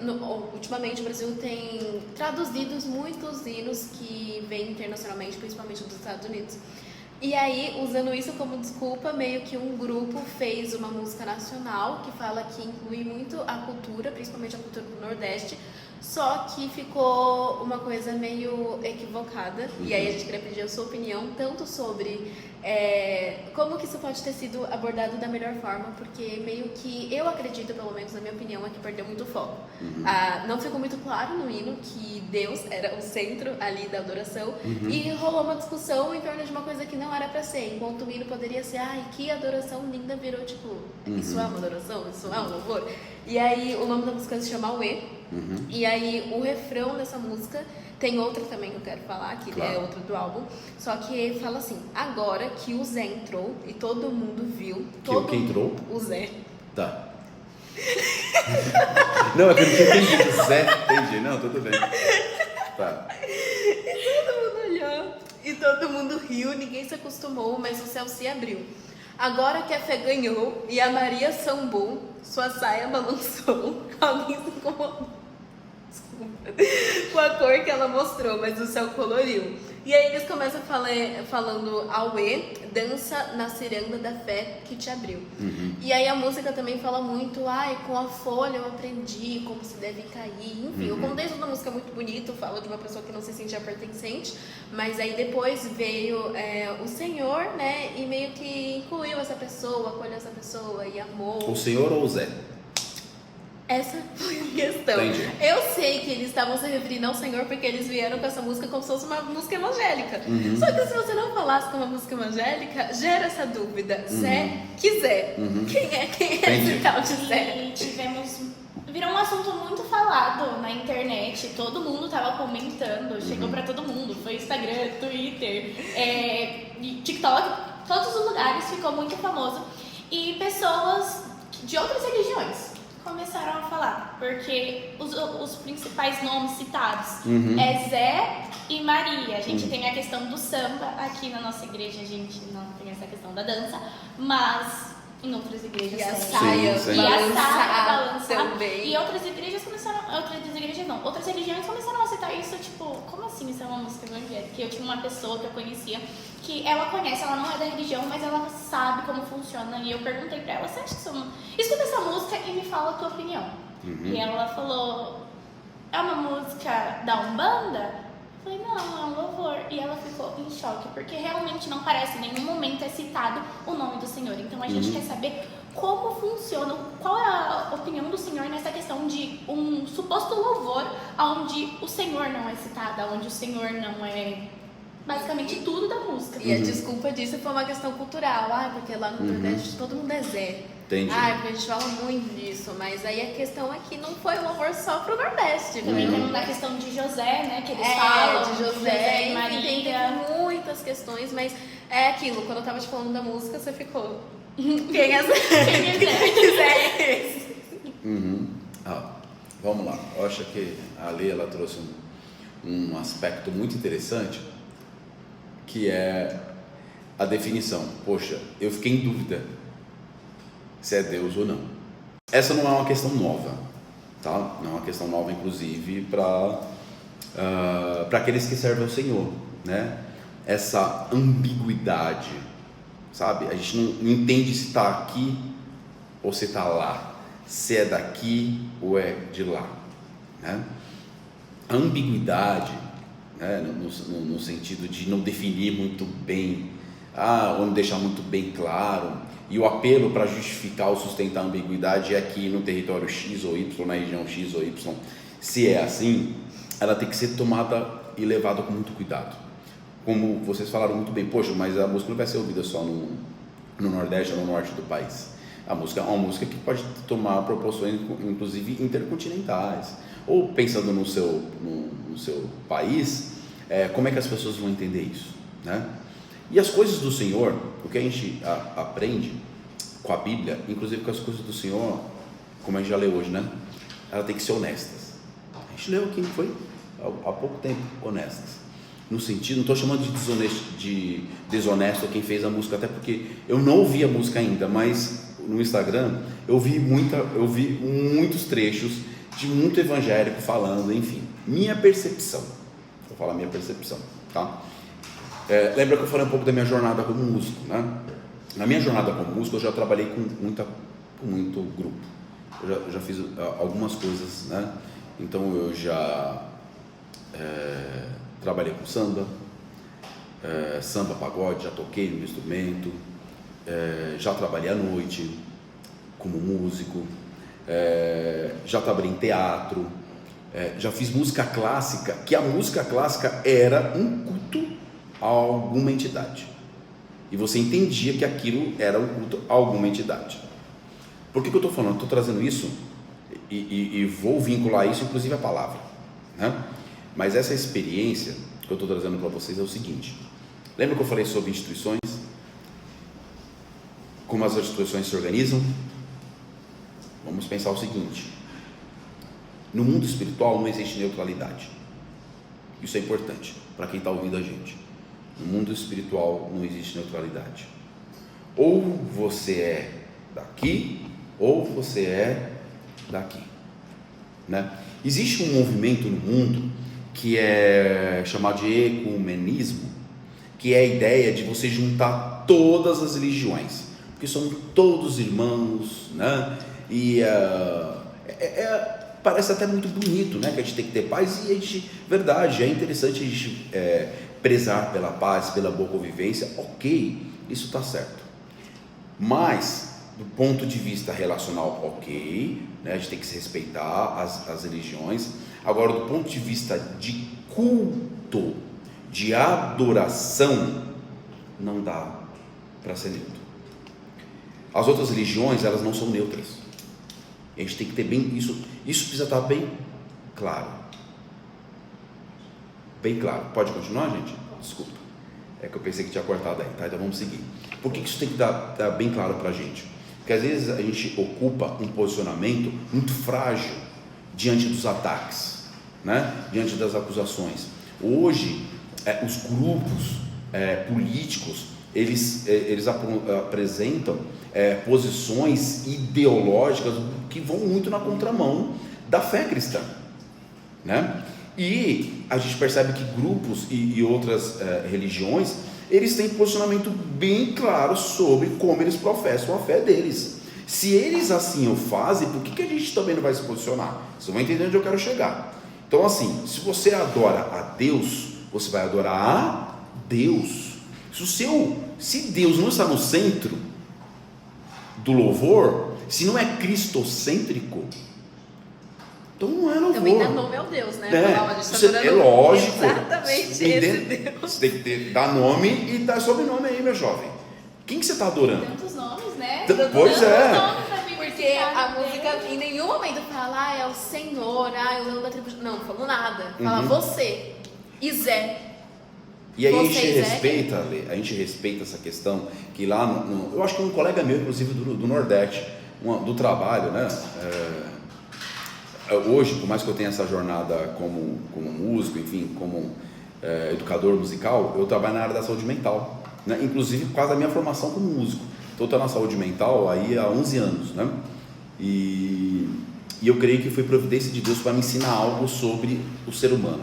ultimamente o Brasil tem traduzido muitos hinos que vêm internacionalmente, principalmente dos Estados Unidos. E aí, usando isso como desculpa, meio que um grupo fez uma música nacional que fala que inclui muito a cultura, principalmente a cultura do Nordeste, só que ficou uma coisa meio equivocada. E aí a gente queria pedir a sua opinião, tanto sobre como que isso pode ter sido abordado da melhor forma, porque meio que eu acredito, pelo menos na minha opinião, é que perdeu muito foco. Não ficou muito claro no hino que Deus era o centro ali da adoração e rolou uma discussão em torno de uma coisa que não era pra ser, enquanto o hino poderia ser, ai, que adoração linda, virou tipo, isso é uma adoração, isso é um louvor. E aí o nome da música se chama Uê, e aí o refrão dessa música tem outra também que eu quero falar, que é outra do álbum, só que fala assim, agora que o Zé entrou e todo mundo viu... Quem entrou? O Zé. Tá. Não, é que eu não tinha entendido. Zé, entendi. Não, tudo bem. Tá. E todo mundo olhou, e todo mundo riu, ninguém se acostumou, mas o céu se abriu. Agora que a fé ganhou e a Maria sambou, sua saia balançou, alguém se incomodou com a cor que ela mostrou, mas o céu coloriu. E aí eles começam falando Auê, dança na ciranda da fé que te abriu. E aí a música também fala muito, com a folha eu aprendi como se deve cair. Enfim, o contexto da música é muito bonito, fala de uma pessoa que não se sentia pertencente, mas aí depois veio o Senhor, né, e meio que incluiu essa pessoa, acolheu essa pessoa e amou. O Senhor ou o Zé? Essa foi a questão. Entendi. Eu sei que eles estavam se referindo ao Senhor porque eles vieram com essa música como se fosse uma música evangélica. Só que se você não falasse com uma música evangélica, gera essa dúvida. Zé, que Zé? Quem é esse tal de Zé? E virou um assunto muito falado na internet. Todo mundo tava comentando, chegou pra todo mundo. Foi Instagram, Twitter, TikTok, todos os lugares, ficou muito famoso. E pessoas de outras religiões começaram a falar, porque os principais nomes citados é Zé e Maria. A gente tem a questão do samba, aqui na nossa igreja a gente não tem essa questão da dança, mas em outras igrejas E a tem. saia E a saia balançar também. E outras religiões começaram a citar isso, tipo, como assim isso é uma música evangélica? Eu tinha uma pessoa que eu conhecia que ela conhece, ela não é da religião, mas ela sabe como funciona. E eu perguntei pra ela, você acha que isso é uma... Escuta essa música e me fala a tua opinião. E ela falou, é uma música da Umbanda? Eu falei, não, é um louvor. E ela ficou em choque, porque realmente não parece em nenhum momento é citado o nome do Senhor. Então a gente quer saber como funciona, qual é a opinião do Senhor nessa questão de um suposto louvor onde o Senhor não é citado, onde o Senhor não é basicamente tudo da música. E a desculpa disso foi uma questão cultural. Porque lá no Nordeste todo mundo é Zé. Entendi. Porque a gente fala muito disso, mas aí a questão é que não foi um louvor só pro Nordeste. Também tem na questão de José, né, que eles falam, de José e Maria. Maria. Tem muitas questões, mas é aquilo, quando eu tava te falando da música, você ficou... Quem é Zé? Quem é esse? Vamos lá. Eu acho que a Lê, ela trouxe um aspecto muito interessante, que é a definição. Poxa, eu fiquei em dúvida se é Deus ou não. Essa não é uma questão nova, tá? Não é uma questão nova, inclusive, para aqueles que servem ao Senhor, né? Essa ambiguidade, sabe? A gente não entende se está aqui ou se está lá, se é daqui ou é de lá, né? A ambiguidade, né? No sentido de não definir muito bem, ou não deixar muito bem claro. E o apelo para justificar ou sustentar a ambiguidade é que no território X ou Y, na região X ou Y, se é assim, ela tem que ser tomada e levada com muito cuidado. Como vocês falaram muito bem, poxa, mas a música não vai ser ouvida só no Nordeste ou no Norte do país. A música é uma música que pode tomar proporções, inclusive, intercontinentais. Ou pensando no seu país, como é que as pessoas vão entender isso, né? E as coisas do Senhor, o que a gente aprende com a Bíblia, inclusive com as coisas do Senhor, como a gente já leu hoje, né? Elas têm que ser honestas. A gente leu aqui, não foi? Há pouco tempo, honestas. No sentido, não estou chamando de desonesto quem fez a música, até porque eu não ouvi a música ainda, mas no Instagram eu vi muitos trechos de muito evangélico falando, enfim, minha percepção. Vou falar minha percepção, tá? Lembra que eu falei um pouco da minha jornada como músico, né? Na minha jornada como músico eu já trabalhei com muito grupo. Eu já fiz algumas coisas, né? Então eu já trabalhei com samba, samba, pagode, já toquei no instrumento, já trabalhei à noite como músico, já trabalhei em teatro, já fiz música clássica, que a música clássica era um culto a alguma entidade. E você entendia que aquilo era um culto a alguma entidade. Por que eu estou falando? Estou trazendo isso e vou vincular isso inclusive à palavra, né? Mas essa experiência que eu estou trazendo para vocês é o seguinte: lembra que eu falei sobre instituições? Como as instituições se organizam? Vamos pensar o seguinte: no mundo espiritual não existe neutralidade. Isso é importante para quem está ouvindo a gente. No mundo espiritual não existe neutralidade. Ou você é daqui, ou você é daqui, né? Existe um movimento no mundo que é chamado de ecumenismo, que é a ideia de você juntar todas as religiões, porque somos todos irmãos, né? E parece até muito bonito, né? Que a gente tem que ter paz, e a gente, verdade, é interessante a gente prezar pela paz, pela boa convivência, ok, isso está certo. Mas, do ponto de vista relacional, ok, né? A gente tem que se respeitar as religiões. Agora, do ponto de vista de culto, de adoração, não dá para ser neutro. As outras religiões, elas não são neutras. A gente tem que ter bem isso precisa estar bem claro. Bem claro. Pode continuar, gente? Desculpa. É que eu pensei que tinha cortado aí, tá? Então vamos seguir. Por que isso tem que dar bem claro pra gente? Porque às vezes a gente ocupa um posicionamento muito frágil diante dos ataques, né? Diante das acusações. Hoje, os grupos políticos, eles apresentam posições ideológicas que vão muito na contramão da fé cristã, né? E a gente percebe que grupos e outras religiões, eles têm posicionamento bem claro sobre como eles professam a fé deles. Se eles assim o fazem, por que a gente também não vai se posicionar? Vocês vão entender onde eu quero chegar. Então assim, se você adora a Deus, você vai adorar a Deus. Se Deus não está no centro do louvor, se não é cristocêntrico, então não é louvor. Também dá nome ao Deus, né? É lógico. Exatamente esse Deus. Você tem que dar nome e dar sobrenome aí, meu jovem. Quem que você está adorando? Tantos nomes, né? Pois é. Porque a música em nenhum momento fala, é o Senhor, é o leão da tribo. Não falou nada. Fala você, Izé. E aí a gente respeita essa questão, que lá, eu acho que um colega meu, inclusive do Nordeste, do trabalho, né? Hoje, por mais que eu tenha essa jornada como músico, enfim, como educador musical, eu trabalho na área da saúde mental, né? Inclusive por causa da minha formação como músico. Então eu estou na saúde mental aí há 11 anos, né? E eu creio que foi providência de Deus para me ensinar algo sobre o ser humano,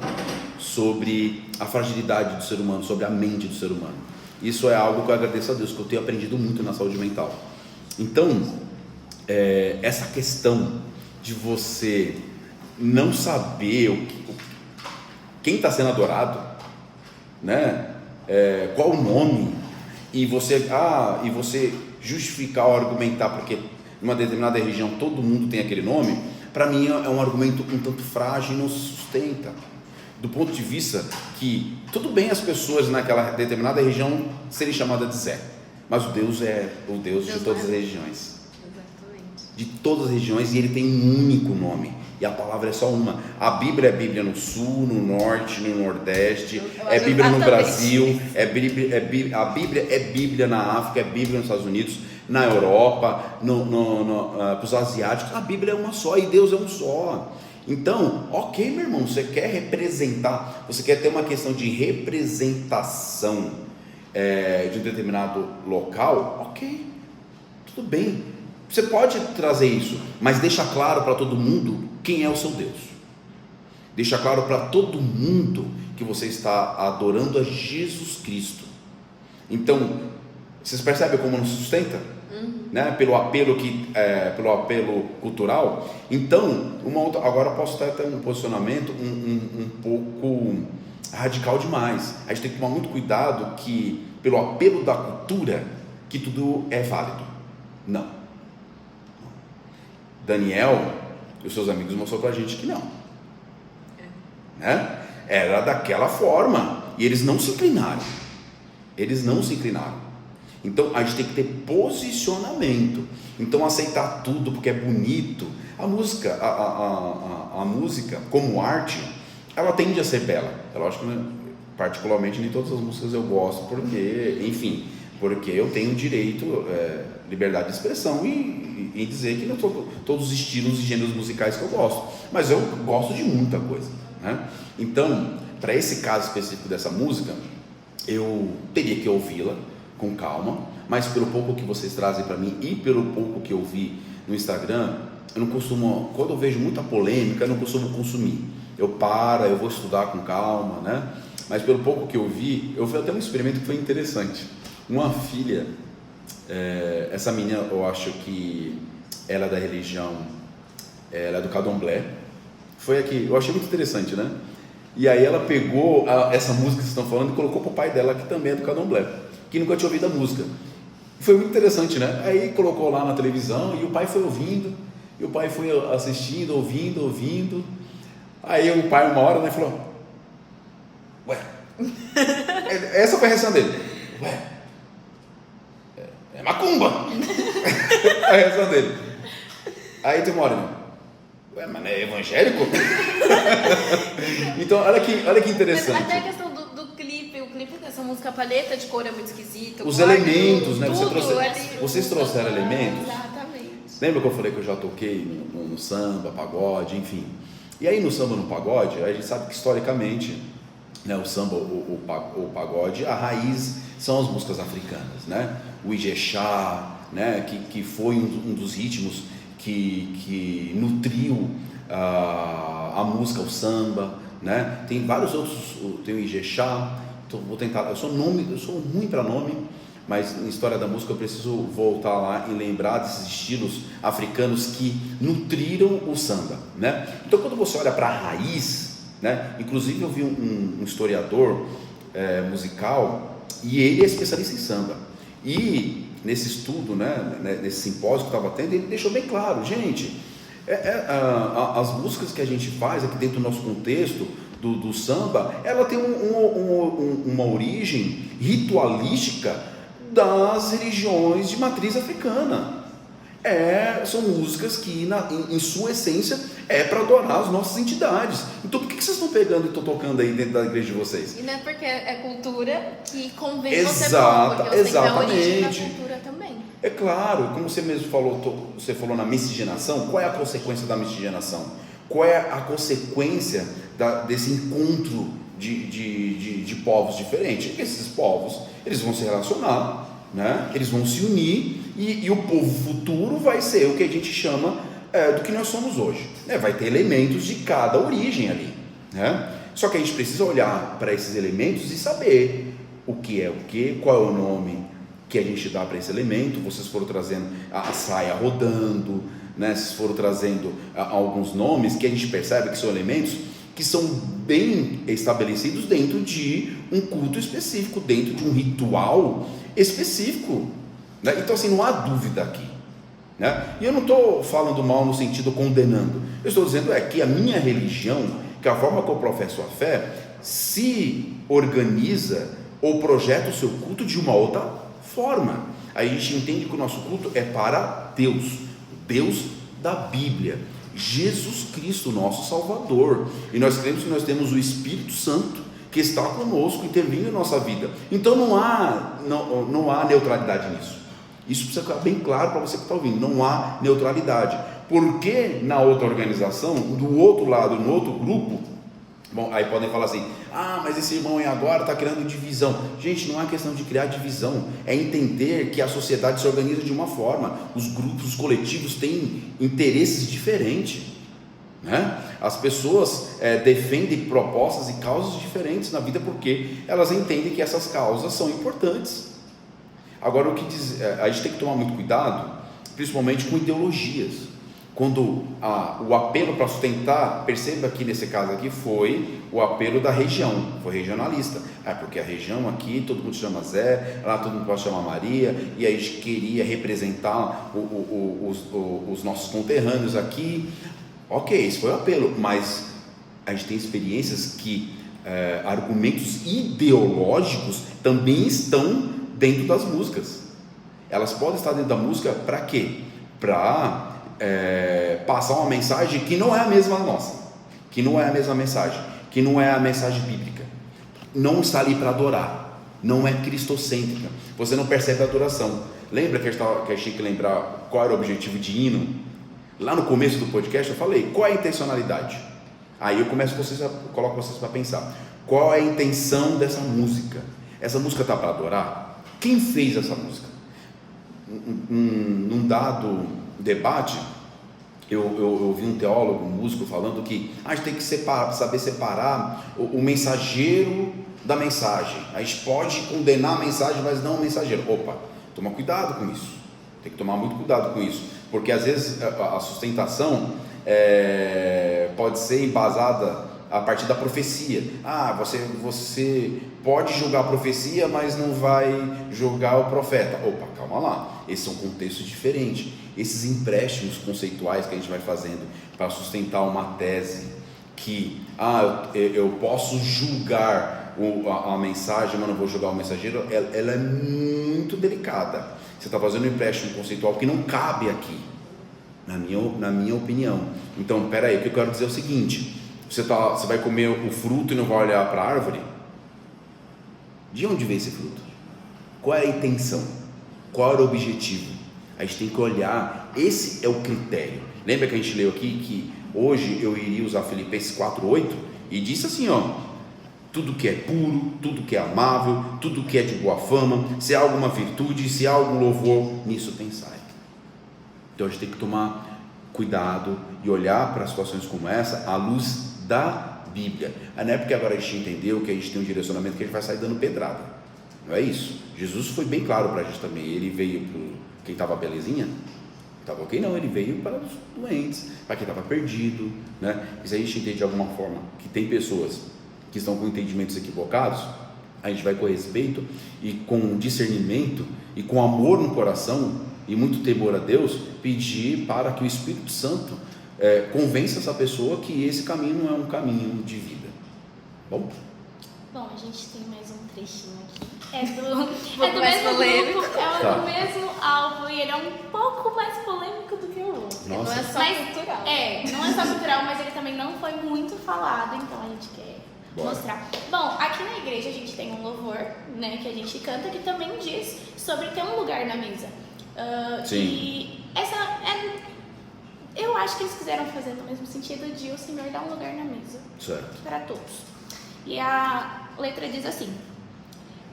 sobre a fragilidade do ser humano, sobre a mente do ser humano. Isso é algo que eu agradeço a Deus, que eu tenho aprendido muito na saúde mental. Então, essa questão de você não saber quem está sendo adorado, né? Qual o nome, e você justificar ou argumentar porque numa determinada região todo mundo tem aquele nome, para mim é um argumento um tanto frágil e não se sustenta. Do ponto de vista que, tudo bem as pessoas naquela determinada região serem chamadas de Zé, mas o Deus é o Deus de todas as regiões. Exatamente. De todas as regiões, e ele tem um único nome, e a palavra é só uma. A Bíblia é Bíblia no Sul, no Norte, no Nordeste, é Bíblia no Brasil, a Bíblia é Bíblia na África, é Bíblia nos Estados Unidos, na Europa, para os asiáticos. A Bíblia é uma só, e Deus é um só. Então, ok, meu irmão, você quer representar, você quer ter uma questão de representação de um determinado local, ok, tudo bem, você pode trazer isso, mas deixa claro para todo mundo quem é o seu Deus. Deixa claro para todo mundo que você está adorando a Jesus Cristo. Então, vocês percebem como não se sustenta? Né? Pelo apelo cultural. Então, agora eu posso até ter um posicionamento um pouco radical demais. A gente tem que tomar muito cuidado que, pelo apelo da cultura, que tudo é válido. Não. Daniel e os seus amigos mostrou pra gente que não. Né? Era daquela forma. E eles não se inclinaram. Então a gente tem que ter posicionamento. Então aceitar tudo porque é bonito. A música, a música como arte, ela tende a ser bela. É lógico que, particularmente, nem todas as músicas eu gosto, porque, enfim, porque eu tenho direito, liberdade de expressão e dizer que não são todos os estilos e gêneros musicais que eu gosto, mas eu gosto de muita coisa, né? Então, para esse caso específico dessa música, eu teria que ouvi-la com calma, mas pelo pouco que vocês trazem para mim e pelo pouco que eu vi no Instagram, eu não costumo, quando eu vejo muita polêmica, eu não costumo consumir. Eu vou estudar com calma, né? Mas pelo pouco que eu vi até um experimento que foi interessante. Uma filha, essa menina, eu acho que ela é da religião, ela é do Candomblé. Foi aqui, eu achei muito interessante, né? E aí ela pegou essa música que vocês estão falando e colocou pro pai dela, que também é do Candomblé, que nunca tinha ouvido a música. Foi muito interessante, né? Aí colocou lá na televisão e o pai foi ouvindo, e o pai foi assistindo, ouvindo. Aí o pai, uma hora, né, falou: ué, essa foi a reação dele: ué, é macumba. A reação dele. Aí tem uma hora, né? Ué, mas não é evangélico? Então, olha que interessante. Mas até a questão do clipe, o clipe dessa música paleta de cor é muito esquisito. Os elementos, né? Tudo, Vocês trouxeram elementos. Exatamente. Lembra que eu falei que eu já toquei no samba, pagode, enfim. E aí no samba, no pagode, a gente sabe que historicamente, né, o samba, o pagode, a raiz são as músicas africanas, né? O Ijexá, né, que foi um dos ritmos que nutriu a música, o samba, né? Tem vários outros, tem o Ijexá, vou tentar, eu sou ruim para nome, mas em história da música eu preciso voltar lá e lembrar desses estilos africanos que nutriram o samba, né? Então quando você olha para a raiz, né? Inclusive eu vi um historiador musical, e ele é especialista em samba, e nesse estudo, né, nesse simpósio que eu estava tendo, ele deixou bem claro: gente, as músicas que a gente faz aqui dentro do nosso contexto do samba, ela tem uma origem ritualística das religiões de matriz africana. São músicas que em sua essência para adorar as nossas entidades. Então por que vocês estão pegando e estão tocando aí dentro da igreja de vocês? E não é porque é cultura que convém você porque exatamente. Tem a origem da cultura também. É claro, como você mesmo falou, você falou na miscigenação. Qual é a consequência da miscigenação? Qual é a consequência desse encontro de povos diferentes? Esses povos, eles vão se relacionar, né? Eles vão se unir, e o povo futuro vai ser o que a gente chama do que nós somos hoje, né? Vai ter elementos de cada origem ali, né? Só que a gente precisa olhar para esses elementos e saber o que é o que, qual é o nome que a gente dá para esse elemento. Vocês foram trazendo a saia rodando, né? Vocês foram trazendo alguns nomes que a gente percebe que são elementos que são bem estabelecidos dentro de um culto específico, dentro de um ritual específico, né? Então assim, não há dúvida aqui, né? E eu não estou falando mal no sentido condenando, eu estou dizendo que a minha religião, que a forma que eu professo a fé, se organiza ou projeta o seu culto de uma outra forma. Aí a gente entende que o nosso culto é para Deus, Deus da Bíblia, Jesus Cristo, nosso Salvador, e nós cremos que nós temos o Espírito Santo que está conosco, intervindo em nossa vida. Então não há neutralidade nisso. Isso precisa ficar bem claro para você que está ouvindo. Não há neutralidade, porque na outra organização, do outro lado, no outro grupo, bom, aí podem falar assim: mas esse irmão aí agora está criando divisão. Gente, não é questão de criar divisão, é entender que a sociedade se organiza de uma forma, os grupos, os coletivos têm interesses diferentes, né? As pessoas defendem propostas e causas diferentes na vida, porque elas entendem que essas causas são importantes. Agora, a gente tem que tomar muito cuidado, principalmente com ideologias, quando o apelo para sustentar, perceba que nesse caso aqui foi o apelo da região, foi regionalista. Porque a região aqui, todo mundo chama Zé, lá todo mundo pode chamar Maria, e aí a gente queria representar os nossos conterrâneos aqui. Ok, esse foi o apelo, mas a gente tem experiências que argumentos ideológicos também estão dentro das músicas. Elas podem estar dentro da música para quê? Para passar uma mensagem que não é a mesma nossa, que não é a mesma mensagem, que não é a mensagem bíblica, não está ali para adorar, não é cristocêntrica, você não percebe a adoração. Lembra que a gente tinha que lembrar qual era o objetivo de hino? Lá no começo do podcast eu falei, qual é a intencionalidade? Aí eu coloco vocês para pensar, qual é a intenção dessa música? Essa música está para adorar? Quem fez essa música? Num dado debate, eu ouvi um teólogo, um músico falando que a gente tem que saber separar o mensageiro da mensagem. A gente pode condenar a mensagem, mas não o mensageiro. Opa, toma cuidado com isso, tem que tomar muito cuidado com isso, porque às vezes a sustentação pode ser embasada a partir da profecia. Você pode julgar a profecia, mas não vai julgar o profeta. Opa, calma lá, esse é um contexto diferente. Esses empréstimos conceituais que a gente vai fazendo para sustentar uma tese que eu posso julgar a mensagem, mas não vou julgar o mensageiro, ela é muito delicada. Você está fazendo um empréstimo conceitual que não cabe aqui, na minha opinião. Então, peraí, o que eu quero dizer é o seguinte: você vai comer o fruto e não vai olhar para a árvore? De onde veio esse fruto? Qual é a intenção? Qual era o objetivo? A gente tem que olhar, esse é o critério. Lembra que a gente leu aqui que hoje eu iria usar Filipenses 4:8 e disse assim, tudo que é puro, tudo que é amável, tudo que é de boa fama, se há alguma virtude, se há algum louvor, nisso pensai. Então a gente tem que tomar cuidado e olhar para situações como essa à luz da Bíblia. Não é porque agora a gente entendeu que a gente tem um direcionamento que a gente vai sair dando pedrada, não é isso. Jesus foi bem claro para a gente também. Ele veio para quem estava belezinha, estava ok? Não, ele veio para os doentes, para quem estava perdido, né? E se a gente entende de alguma forma que tem pessoas que estão com entendimentos equivocados, a gente vai com respeito e com discernimento e com amor no coração e muito temor a Deus, pedir para que o Espírito Santo convença essa pessoa que esse caminho não é um caminho de vida. Bom, a gente tem mais um trechinho aqui. É do mesmo polêmico. Grupo, do mesmo álbum, e ele é um pouco mais polêmico do que o outro. Não é só cultural. Não é só cultural, mas ele também não foi muito falado, então a gente quer mostrar. Bom, aqui na igreja a gente tem um louvor, né, que a gente canta, que também diz sobre ter um lugar na mesa. Sim. E eu acho que eles quiseram fazer no mesmo sentido de o Senhor dar um lugar na mesa. Certo. Para todos. E a letra diz assim: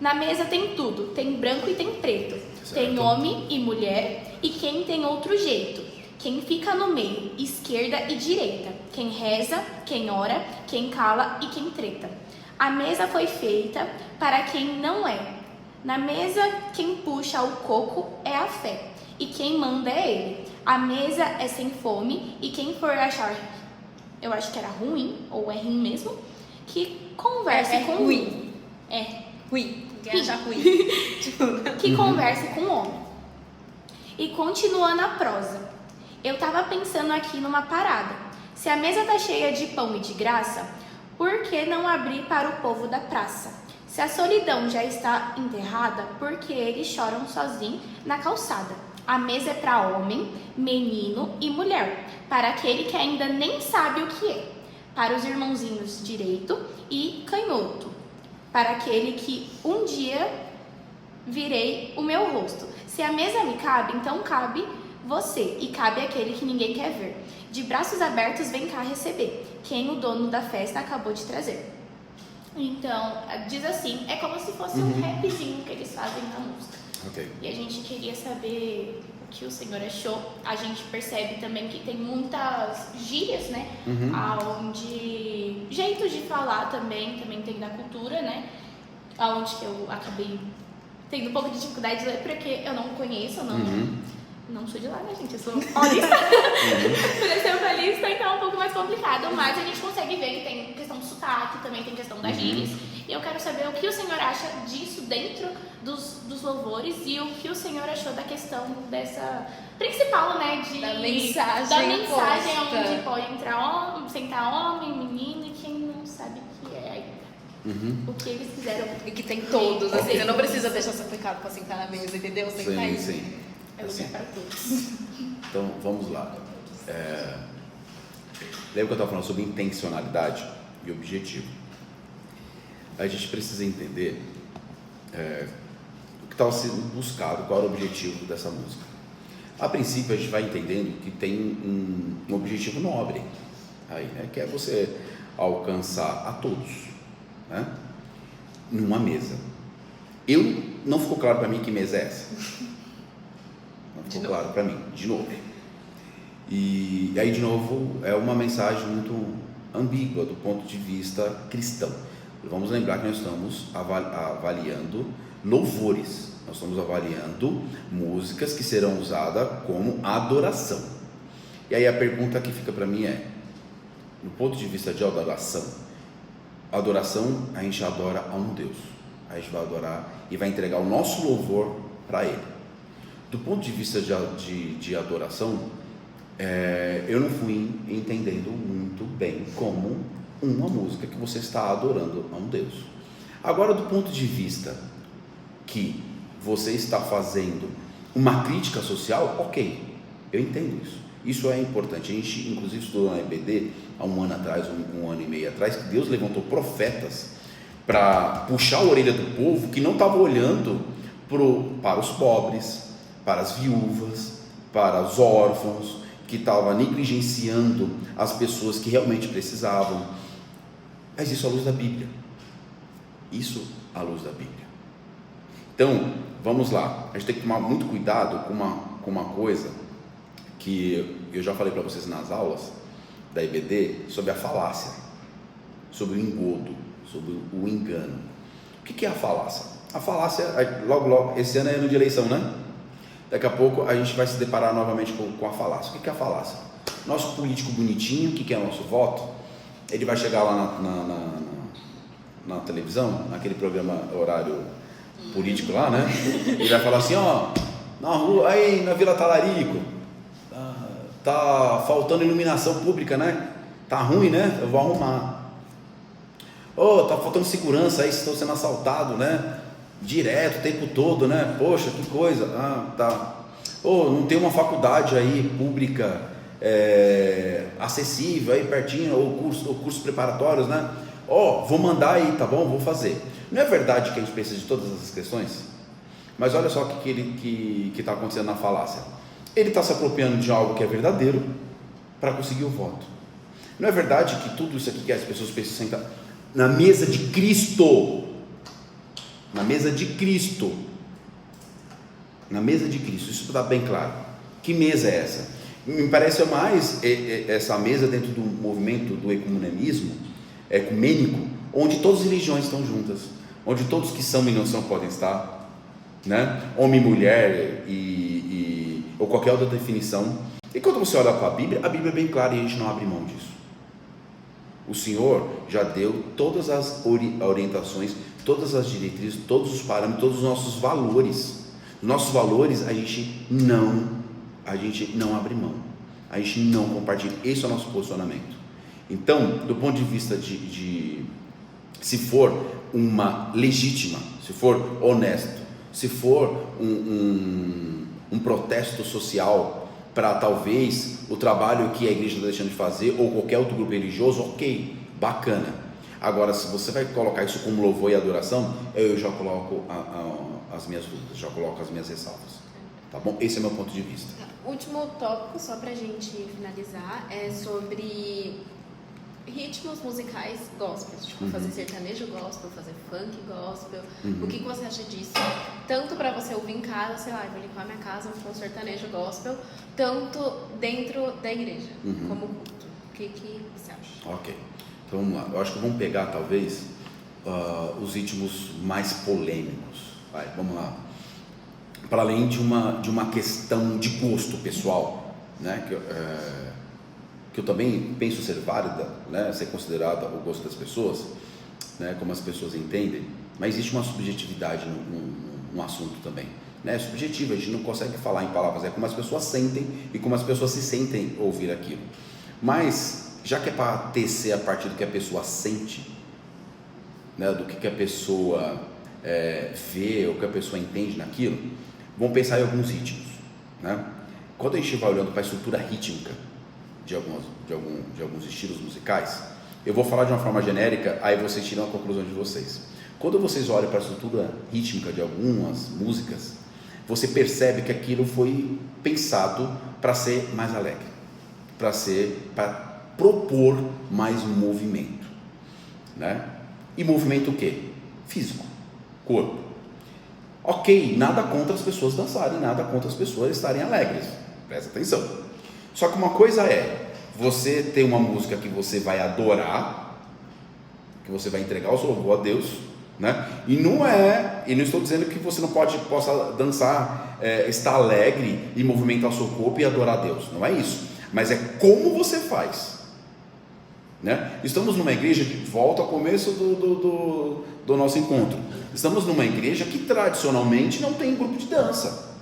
na mesa tem tudo, tem branco e tem preto, certo. Tem homem e mulher e quem tem outro jeito, quem fica no meio, esquerda e direita, quem reza, quem ora, quem cala e quem treta. A mesa foi feita para quem não é. Na mesa quem puxa o coco é a fé e quem manda é ele. A mesa é sem fome e quem for achar, eu acho que era ruim, ou é ruim mesmo, que converse com ruim. Ruim. Ruim. Que converse com o homem. E continuando a prosa, eu tava pensando aqui numa parada. Se a mesa tá cheia de pão e de graça, por que não abrir para o povo da praça? Se a solidão já está enterrada, por que eles choram sozinhos na calçada? A mesa é para homem, menino e mulher, para aquele que ainda nem sabe o que é, para os irmãozinhos direito e canhoto, para aquele que um dia virei o meu rosto. Se a mesa me cabe, então cabe você, e cabe aquele que ninguém quer ver. De braços abertos vem cá receber, quem o dono da festa acabou de trazer. Então, diz assim, é como se fosse um rapzinho que eles fazem na música. Okay. E a gente queria saber o que o Senhor achou. A gente percebe também que tem muitas gírias, né? Onde jeitos de falar também tem da cultura, né? Onde que eu acabei tendo um pouco de dificuldade de ler porque eu não conheço, não sou de lá, né, gente? Eu sou paulista. Por eu ser paulista, então é um pouco mais complicado. Mas a gente consegue ver que tem questão do sotaque, também tem questão das gírias. E eu quero saber o que o senhor acha disso dentro dos louvores e o que o senhor achou da questão dessa principal, né? Da mensagem da mensagem posta. onde pode entrar homem, sentar homem, menino e quem não sabe o que é ainda. O que eles fizeram. E que tem todos, assim, Ok. você não precisa deixar seu pecado pra sentar na mesa, entendeu? Sentar aí. Sim. É lugar Assim, para todos. então, vamos lá. Lembra que eu estava falando sobre intencionalidade e objetivo? A gente precisa entender o que estava sendo buscado, qual era o objetivo dessa música. A princípio, a gente vai entendendo que tem um objetivo nobre aí, né? Que é você alcançar a todos, né? Numa mesa. Não ficou claro para mim que mesa é essa. Não ficou claro para mim, de novo. E aí, de novo, é uma mensagem muito ambígua do ponto de vista cristão. Vamos lembrar que nós estamos avaliando louvores, nós estamos avaliando músicas que serão usadas como adoração. E aí a pergunta que fica para mim é, do ponto de vista de adoração, a gente adora a um Deus, a gente vai adorar e vai entregar o nosso louvor para Ele. Do ponto de vista de adoração, eu não fui entendendo muito bem como uma música que você está adorando a um Deus. Agora, do ponto de vista que você está fazendo uma crítica social, ok, eu entendo isso. Isso é importante. A gente, inclusive, estudou na EBD há um ano atrás, um ano e meio atrás, que Deus levantou profetas para puxar a orelha do povo que não estava olhando para os pobres, para as viúvas, para os órfãos, que estava negligenciando as pessoas que realmente precisavam. Mas isso à luz da Bíblia. Isso à luz da Bíblia. Então, vamos lá. A gente tem que tomar muito cuidado com uma coisa que eu já falei para vocês nas aulas da EBD, sobre a falácia, sobre o engodo, sobre o engano. O que é a falácia? A falácia, logo, esse ano é ano de eleição, né? Daqui a pouco a gente vai se deparar novamente com a falácia. O que é a falácia? Nosso político bonitinho, o que é nosso voto? Ele vai chegar lá na televisão, naquele programa horário político lá, né? E vai falar assim, ó, na rua, aí na Vila Talarico, tá faltando iluminação pública, né? Tá ruim, né? Eu vou arrumar. Tá faltando segurança aí, vocês estão sendo assaltados, né? Direto, o tempo todo, né? Poxa, que coisa. Tá. Não tem uma faculdade aí pública acessível aí pertinho, ou cursos preparatórios, né? Vou mandar aí, tá bom? Vou fazer. Não é verdade que a gente precisa de todas essas questões? Mas olha só o que está acontecendo na falácia. Ele está se apropriando de algo que é verdadeiro para conseguir o voto. Não é verdade que tudo isso aqui que as pessoas precisam sentar na mesa de Cristo? Na mesa de Cristo. Na mesa de Cristo. Isso está bem claro. Que mesa é essa? Me parece mais essa mesa dentro do movimento do ecumenismo, ecumênico, onde todas as religiões estão juntas, onde todos que são e não são podem estar, né? Homem, mulher ou qualquer outra definição. E quando você olha para a Bíblia é bem clara e a gente não abre mão disso. O Senhor já deu todas as orientações, todas as diretrizes, todos os parâmetros, todos os nossos valores. Nossos valores a gente não abre mão, a gente não compartilha. Esse é o nosso posicionamento. Então, do ponto de vista de se for uma legítima, se for honesto, se for um protesto social para talvez o trabalho que a igreja está deixando de fazer, ou qualquer outro grupo religioso, ok, bacana. Agora, se você vai colocar isso como louvor e adoração, eu já coloco as minhas dúvidas, já coloco as minhas ressalvas, tá bom? Esse é o meu ponto de vista. Último tópico, só pra gente finalizar, é sobre ritmos musicais gospel, tipo fazer sertanejo gospel, fazer funk gospel. O que você acha disso? Tanto pra você ouvir em casa, sei lá, eu vou limpar minha casa, vou fazer sertanejo gospel, tanto dentro da igreja, como culto. O que você acha? Ok, então vamos lá. Eu acho que vamos pegar talvez os ritmos mais polêmicos. Vamos lá. para além de uma questão de gosto pessoal, né? Que eu também penso ser válida, né? Ser considerada o gosto das pessoas, né? Como as pessoas entendem, mas existe uma subjetividade no assunto também, né? Subjetiva, a gente não consegue falar em palavras, é como as pessoas sentem e como as pessoas se sentem ouvir aquilo. Mas já que é para tecer a partir do que a pessoa sente, né? Do que a pessoa vê, ou que a pessoa entende naquilo, vamos pensar em alguns ritmos, né? Quando a gente vai olhando para a estrutura rítmica de alguns estilos musicais, eu vou falar de uma forma genérica, aí vocês tiram a conclusão de vocês. Quando vocês olham para a estrutura rítmica de algumas músicas, você percebe que aquilo foi pensado para ser mais alegre, para propor mais movimento, né? E movimento o quê? Físico, corpo. Ok, nada contra as pessoas dançarem, nada contra as pessoas estarem alegres, presta atenção. Só que uma coisa é você ter uma música que você vai adorar, que você vai entregar o seu louvor a Deus, né? E não estou dizendo que você não possa dançar, estar alegre e movimentar o seu corpo e adorar a Deus, não é isso, mas é como você faz, né? Estamos numa igreja, de volta ao começo do nosso encontro, estamos numa igreja que tradicionalmente não tem grupo de dança,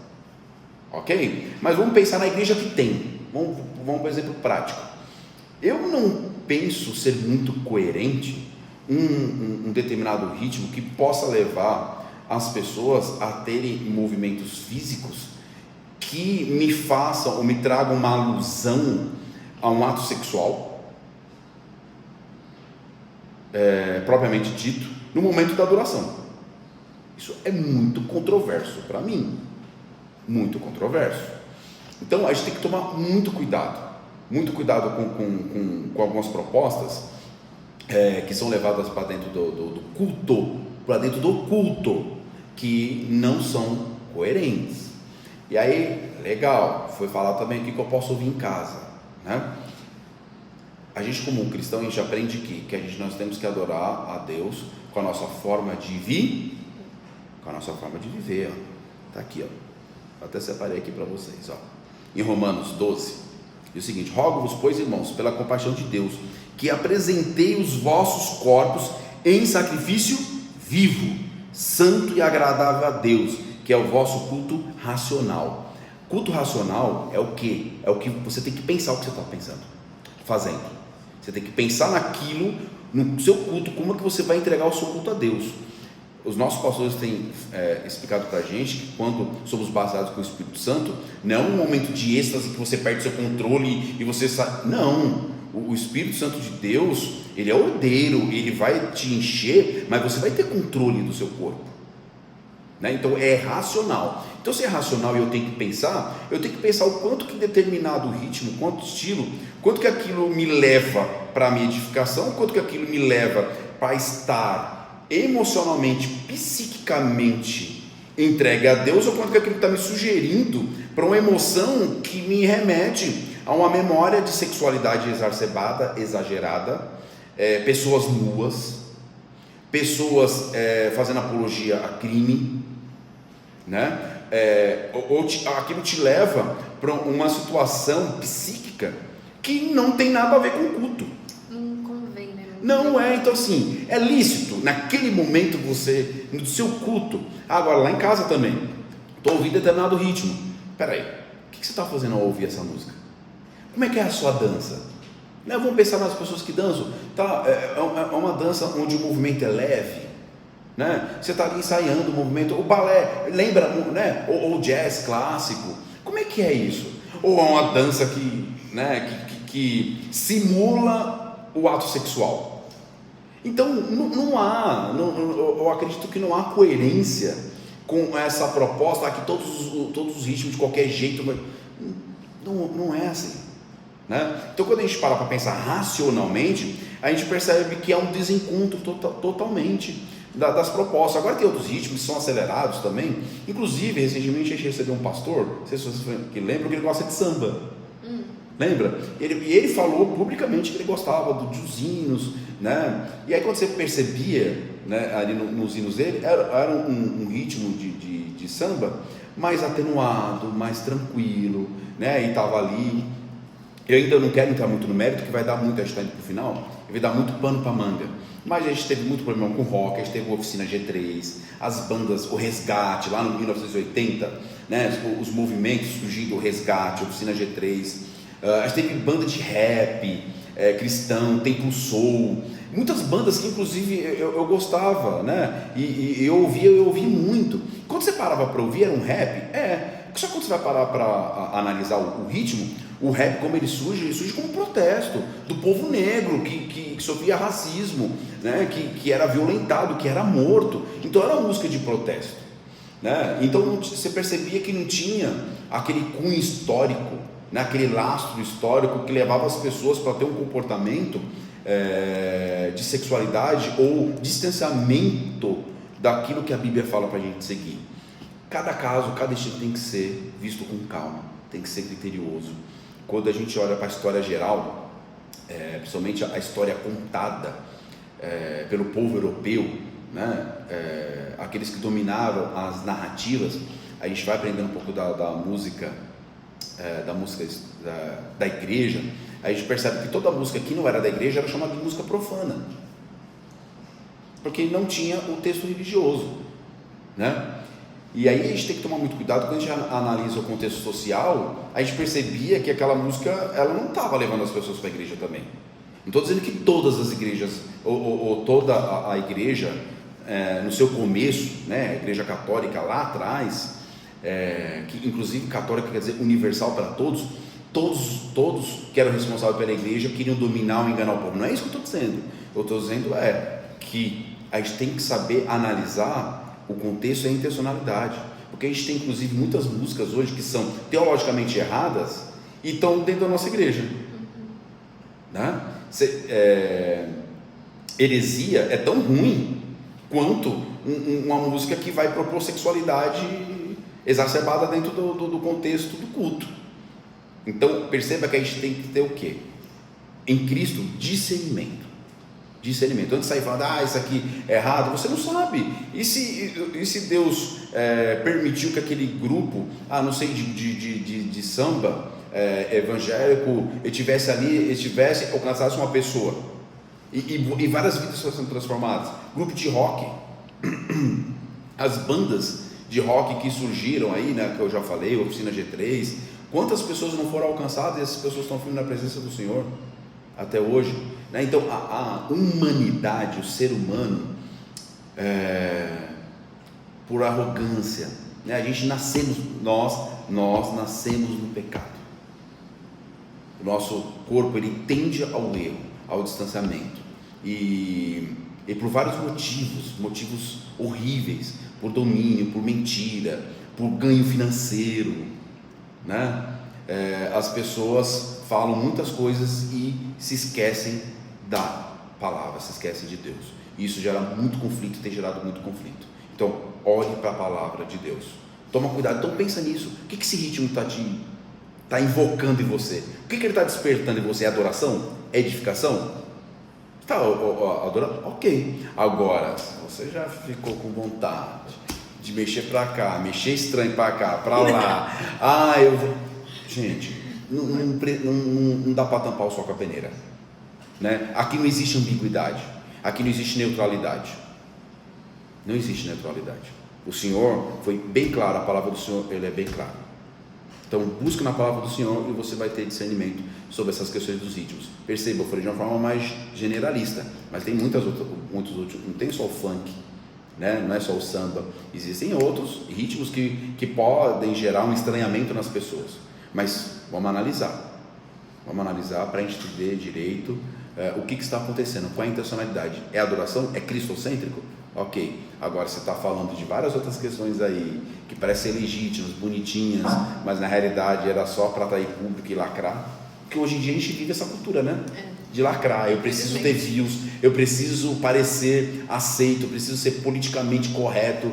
ok? Mas vamos pensar na igreja que tem, vamos para um exemplo prático. Eu não penso ser muito coerente um determinado ritmo que possa levar as pessoas a terem movimentos físicos que me façam ou me tragam uma alusão a um ato sexual, propriamente dito, no momento da adoração. Isso é muito controverso para mim, muito controverso. Então a gente tem que tomar muito cuidado com algumas propostas que são levadas para dentro do culto, que não são coerentes. E aí, legal, foi falar também aqui que eu posso ouvir em casa, né? A gente, como cristão, a gente aprende que nós temos que adorar a Deus com a nossa forma de viver, ó. Tá aqui, ó. Até separei aqui para vocês, ó. Em Romanos 12, diz o seguinte: rogo-vos, pois, irmãos, pela compaixão de Deus, que apresentei os vossos corpos em sacrifício vivo, santo e agradável a Deus, que é o vosso culto racional. Culto racional é o quê? É o que você tem que pensar o que você está fazendo. Você tem que pensar naquilo, no seu culto, como é que você vai entregar o seu culto a Deus. Os nossos pastores têm explicado para a gente que quando somos baseados com o Espírito Santo, não é um momento de êxtase que você perde seu controle e você sai. Não, o Espírito Santo de Deus, ele é ordeiro, ele vai te encher, mas você vai ter controle do seu corpo, né? Então é racional. Então, se é racional e eu tenho que pensar o quanto que determinado ritmo, quanto estilo, quanto que aquilo me leva para a minha edificação, quanto que aquilo me leva para estar emocionalmente, psiquicamente entregue a Deus, ou quanto que aquilo está me sugerindo para uma emoção que me remete a uma memória de sexualidade exacerbada, exagerada, pessoas nuas, pessoas fazendo apologia a crime, né? Aquilo te leva para uma situação psíquica que não tem nada a ver com o culto. Não convém, né? Não é, então assim, é lícito naquele momento você, no seu culto. Agora lá em casa também, estou ouvindo determinado ritmo. Peraí, o que você está fazendo ao ouvir essa música? Como é que é a sua dança? Vamos pensar nas pessoas que dançam. É uma dança onde o movimento é leve, né? Você está ali ensaiando o movimento, o balé, lembra, né? Ou jazz clássico. Como é que é isso? Ou é uma dança que simula o ato sexual? Então eu acredito que não há coerência com essa proposta que todos os ritmos de qualquer jeito, não é assim, né? Então quando a gente para pensar racionalmente, a gente percebe que há um desencontro totalmente das propostas. Agora tem outros ritmos que são acelerados também. Inclusive, recentemente a gente recebeu um pastor, não sei se vocês lembram, que ele gosta de samba. Lembra? Ele falou publicamente que ele gostava dos hinos, né? E aí quando você percebia, né, ali nos hinos dele, era um ritmo de de samba, mais atenuado, mais tranquilo, né? E estava ali. Eu ainda não quero entrar muito no mérito, que vai dar muito, a gente está indo para o final, vai dar muito pano para manga. Mas a gente teve muito problema com o rock, a gente teve a Oficina G3, as bandas, o Resgate, lá no 1980, né? Os movimentos surgindo, o Resgate, a Oficina G3, a gente teve banda de rap, cristão, Templo Soul, muitas bandas que inclusive eu gostava, né? E eu ouvi muito. Quando você parava para ouvir, era um rap? Só quando você vai parar para analisar o ritmo, o rap, como ele surge como um protesto do povo negro que sofria racismo, né? que era violentado, que era morto. Então era uma música de protesto, né? Então você percebia que não tinha aquele cunho histórico, né? Aquele lastro histórico que levava as pessoas para ter um comportamento de sexualidade ou distanciamento daquilo que a Bíblia fala para a gente seguir. Cada caso, cada estilo tem que ser visto com calma, tem que ser criterioso. Quando a gente olha para a história geral, principalmente a história contada pelo povo europeu, né? Aqueles que dominavam as narrativas, a gente vai aprendendo um pouco da música, da igreja. A gente percebe que toda música que não era da igreja era chamada de música profana, porque não tinha o texto religioso, né? E aí a gente tem que tomar muito cuidado quando a gente analisa o contexto social. A gente percebia que aquela música, ela não estava levando as pessoas para a igreja também. Não estou dizendo que todas as igrejas, ou toda a igreja, no seu começo, né, a igreja católica lá atrás, que inclusive católica quer dizer universal para todos que eram responsáveis pela igreja queriam dominar ou enganar o povo. Não é isso que eu estou dizendo. Eu estou dizendo que a gente tem que saber analisar o contexto e a intencionalidade, porque a gente tem inclusive muitas músicas hoje que são teologicamente erradas e estão dentro da nossa igreja, né? Heresia é tão ruim quanto uma música que vai propor sexualidade exacerbada dentro do contexto do culto. Então perceba que a gente tem que ter o quê? Em Cristo, discernimento. Antes de sair falando, isso aqui é errado, você não sabe. E se Deus permitiu que aquele grupo, não sei, de samba evangélico, alcançasse uma pessoa, e várias vidas foram transformadas. Grupo de rock, as bandas de rock que surgiram aí, né, que eu já falei, Oficina G3, quantas pessoas não foram alcançadas e essas pessoas estão firmes na presença do Senhor até hoje, né? Então a humanidade, o ser humano, por arrogância, né? Nós nascemos no pecado. O nosso corpo, ele tende ao erro, ao distanciamento, e por vários motivos horríveis, por domínio, por mentira, por ganho financeiro, né? As pessoas falam muitas coisas e se esquecem da palavra, se esquecem de Deus. Isso gera muito conflito, tem gerado muito conflito. Então, olhe para a palavra de Deus. Toma cuidado. Então, pensa nisso. O que esse ritmo está invocando em você? O que ele está despertando em você? É adoração? É edificação? Está adorando? Ok. Agora, se você já ficou com vontade de mexer para cá, mexer estranho para cá, para lá, eu vou... Gente, não dá para tampar o sol com a peneira, né? Aqui não existe ambiguidade, aqui não existe neutralidade. Não existe neutralidade. O Senhor foi bem claro, a palavra do Senhor, ele é bem claro. Então busque na palavra do Senhor e você vai ter discernimento sobre essas questões dos ritmos. Perceba, eu falei de uma forma mais generalista, mas tem muitos outros, não tem só o funk, né? Não é só o samba, existem outros ritmos que podem gerar um estranhamento nas pessoas. Mas vamos analisar para a gente entender direito o que está acontecendo, qual é a intencionalidade. É adoração? É cristocêntrico? Ok. Agora você está falando de várias outras questões aí que parecem legítimas, bonitinhas, mas na realidade era só para atrair público e lacrar. Porque hoje em dia a gente vive essa cultura, né? De lacrar. Eu preciso ter views, eu preciso parecer aceito, eu preciso ser politicamente correto.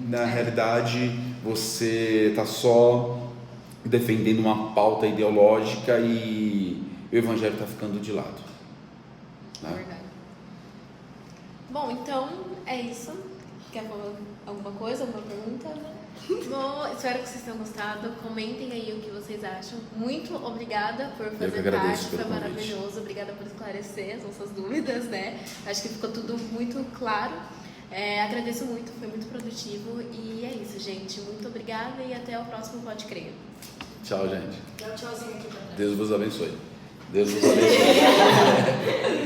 Na realidade você está só defendendo uma pauta ideológica e o evangelho está ficando de lado, né? Verdade. Bom, então é isso. quer falar alguma coisa, alguma pergunta? Bom, espero que vocês tenham gostado. Comentem aí o que vocês acham. Muito obrigada por fazer parte, foi maravilhoso. Obrigada por esclarecer as nossas dúvidas, né? Acho que ficou tudo muito claro. Agradeço muito, foi muito produtivo. E é isso, gente. Muito obrigada e até o próximo Pode Crer. Tchau, gente. Dá um tchauzinho aqui pra trás. Deus vos abençoe. Deus vos abençoe.